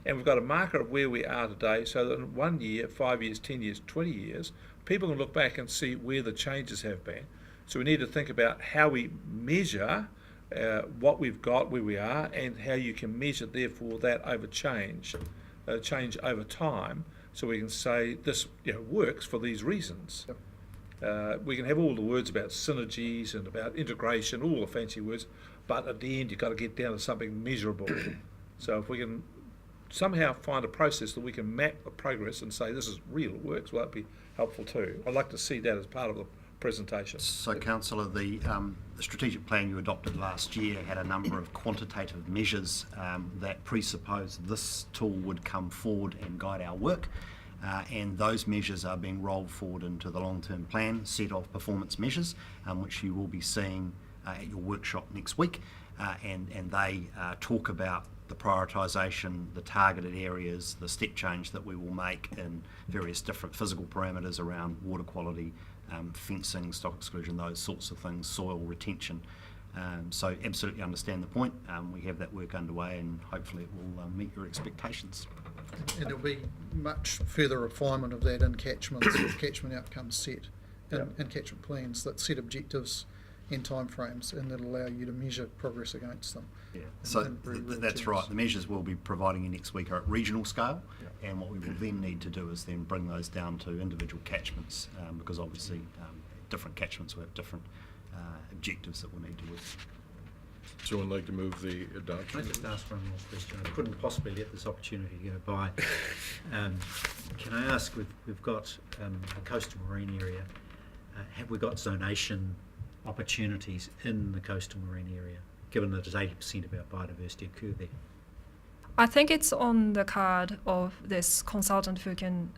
and we've got a marker of where we are today, so that in 1 year, 5 years, 10 years, 20 years, people can look back and see where the changes have been. So we need to think about how we measure what we've got, where we are, and how you can measure, therefore, that over change over time, so we can say this works for these reasons. We can have all the words about synergies and about integration, all the fancy words, but at the end you've got to get down to something measurable. So if we can somehow find a process that we can map the progress and say this is real, it works, well, that'd be helpful too. I'd like to see that as part of the presentation. So, Councillor, the strategic plan you adopted last year had a number of quantitative measures that presupposed this tool would come forward and guide our work. And those measures are being rolled forward into the long-term plan set of performance measures, which you will be seeing at your workshop next week. And they talk about the prioritisation, the targeted areas, the step change that we will make in various different physical parameters around water quality, fencing, stock exclusion, those sorts of things, soil retention. So absolutely understand the point. We have that work underway and hopefully it will meet your expectations. And there'll be much further refinement of that in catchments, catchment outcomes set, and catchment plans that set objectives and timeframes, and that allow you to measure progress against them. Yeah. So that's right. The measures we'll be providing you next week are at regional scale, and what we will then need to do is then bring those down to individual catchments, because obviously different catchments will have different objectives that we'll need to work. Someone like to move the adoption? Can I just ask one more question? I couldn't possibly let this opportunity go by. Can I ask, we've got a coastal marine area. Have we got zonation opportunities in the coastal marine area, given that 80% of our biodiversity occur there? I think it's on the card of this consultant who can,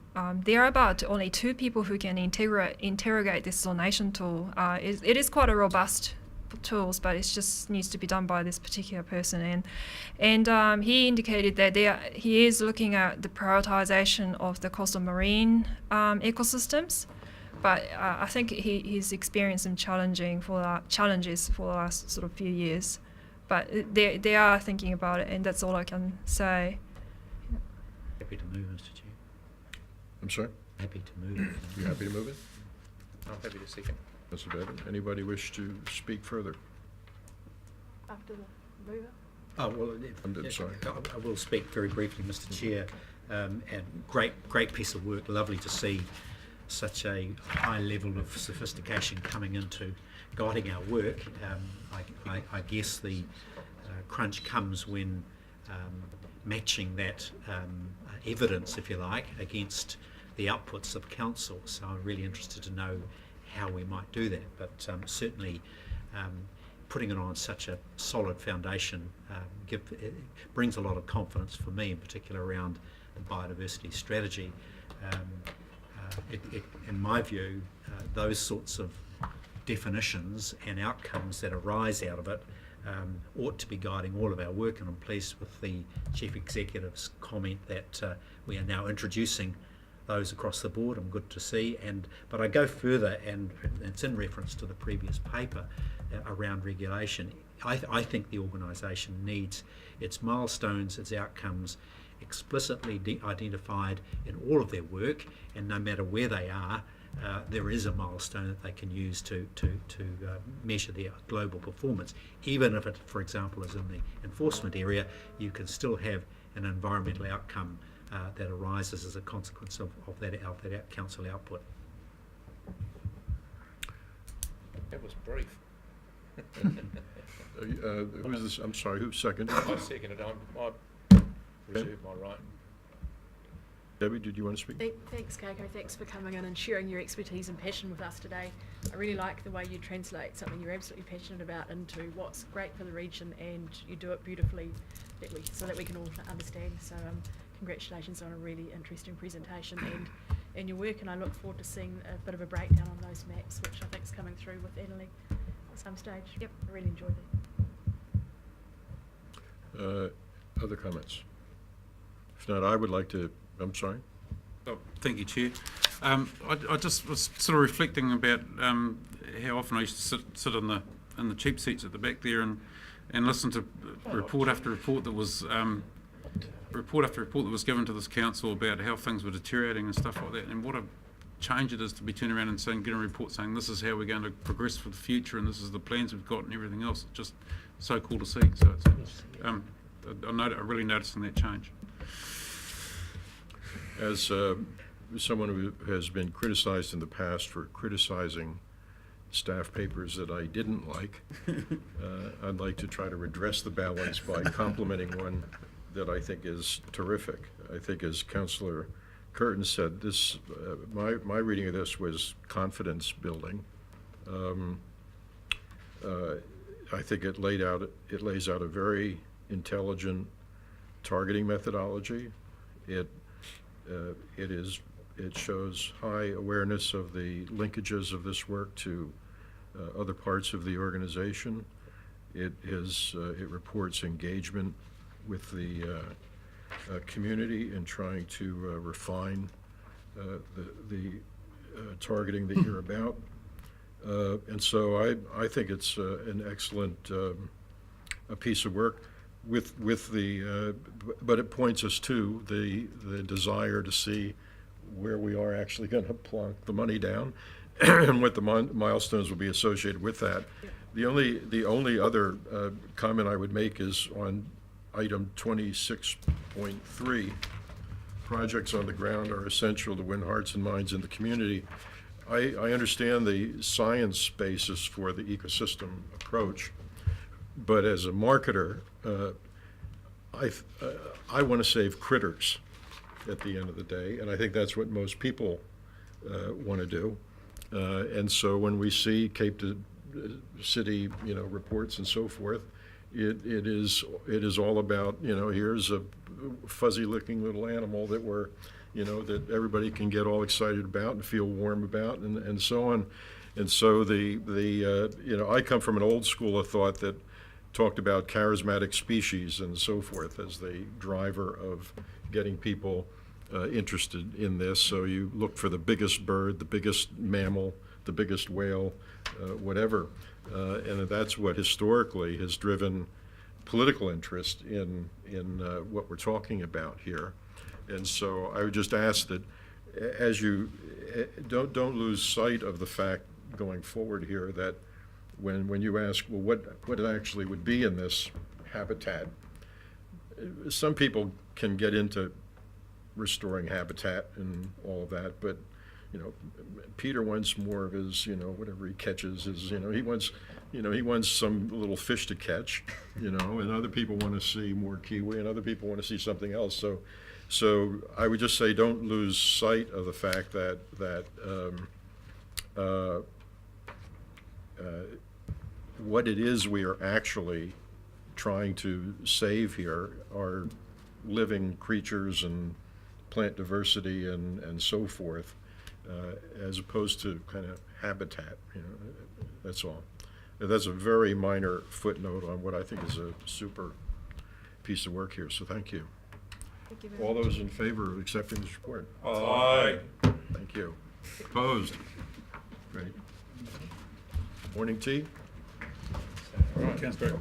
there are about only 2 people who can interrogate this zonation tool. It is quite a robust tools, but it just needs to be done by this particular person. And he indicated that he is looking at the prioritisation of the coastal marine ecosystems. But I think he's experienced some challenges for the last sort of few years. But they are thinking about it, and that's all I can say. Happy to move, Mr. Chair. I'm sorry? Happy to move. You happy to move it? I'm happy to second. Mr. Bevan, anybody wish to speak further? After the mover? Oh, well, I'm sorry. I will speak very briefly, Mr. Chair. And great piece of work. Lovely to see such a high level of sophistication coming into guiding our work. I guess the crunch comes when matching that evidence, if you like, against the outputs of council. So I'm really interested to know how we might do that. But certainly putting it on such a solid foundation it brings a lot of confidence for me, in particular around the biodiversity strategy. In my view, those sorts of definitions and outcomes that arise out of it ought to be guiding all of our work, and I'm pleased with the Chief Executive's comment that we are now introducing those across the board. I'm good to see, but I go further, and it's in reference to the previous paper around regulation. I think the organisation needs its milestones, its outcomes explicitly identified in all of their work, and no matter where they are, there is a milestone that they can use to measure their global performance. Even if it, for example, is in the enforcement area, you can still have an environmental outcome that arises as a consequence of that council output. That was brief. Who's this? I'm sorry, who's second? I seconded. I reserve my right. Debbie, did you want to speak? Thanks, Keiko. Thanks for coming in and sharing your expertise and passion with us today. I really like the way you translate something you're absolutely passionate about into what's great for the region, and you do it beautifully so that we can all understand. So congratulations on a really interesting presentation, and in your work, and I look forward to seeing a bit of a breakdown on those maps, which I think is coming through with Italy at some stage. Yep. I really enjoyed that. Other comments? If not, I would like to, I'm sorry? Oh, thank you, Chair. I just was sort of reflecting about how often I used to sit in the cheap seats at the back there and listen to report after report that was given to this council about how things were deteriorating and stuff like that, and what a change it is to be turning around and getting a report saying this is how we're going to progress for the future and this is the plans we've got and everything else. It's just so cool to see. So it's, I'm really noticing that change. As someone who has been criticized in the past for criticizing staff papers that I didn't like, I'd like to try to redress the balance by complimenting one that I think is terrific. I think, as Councillor Curtin said, this my reading of this was confidence building. I think it lays out a very intelligent targeting methodology. It shows high awareness of the linkages of this work to other parts of the organization. It reports engagement with the community in trying to refine the targeting that you're about. And so I think it's an excellent a piece of work with the, but it points us to the desire to see where we are actually going to plunk the money down and what the milestones will be associated with that. The only other comment I would make is on item 26.3, projects on the ground are essential to win hearts and minds in the community. I understand the science basis for the ecosystem approach, but as a marketer, I want to save critters at the end of the day, and I think that's what most people want to do. And so when we see Cape City, reports and so forth, it is all about, here's a fuzzy-looking little animal that that everybody can get all excited about and feel warm about, and so on. And so I come from an old school of thought that talked about charismatic species and so forth as the driver of getting people interested in this. So you look for the biggest bird, the biggest mammal, the biggest whale, whatever. And that's what historically has driven political interest in what we're talking about here. And so I would just ask that as you don't lose sight of the fact going forward here that when you ask, well, what actually would be in this habitat, some people can get into restoring habitat and all of that, but Peter wants more of his, whatever he catches is, he wants some little fish to catch, and other people want to see more kiwi, and other people want to see something else. So I would just say, don't lose sight of the fact that what it is we are actually trying to save here are living creatures and plant diversity and so forth, as opposed to kind of habitat. That's all. That's a very minor footnote on what I think is a super piece of work here. So thank you. Thank you very All much. those in favor of accepting this report? Aye. Thank you. Opposed? Great. Morning tea? Councillor.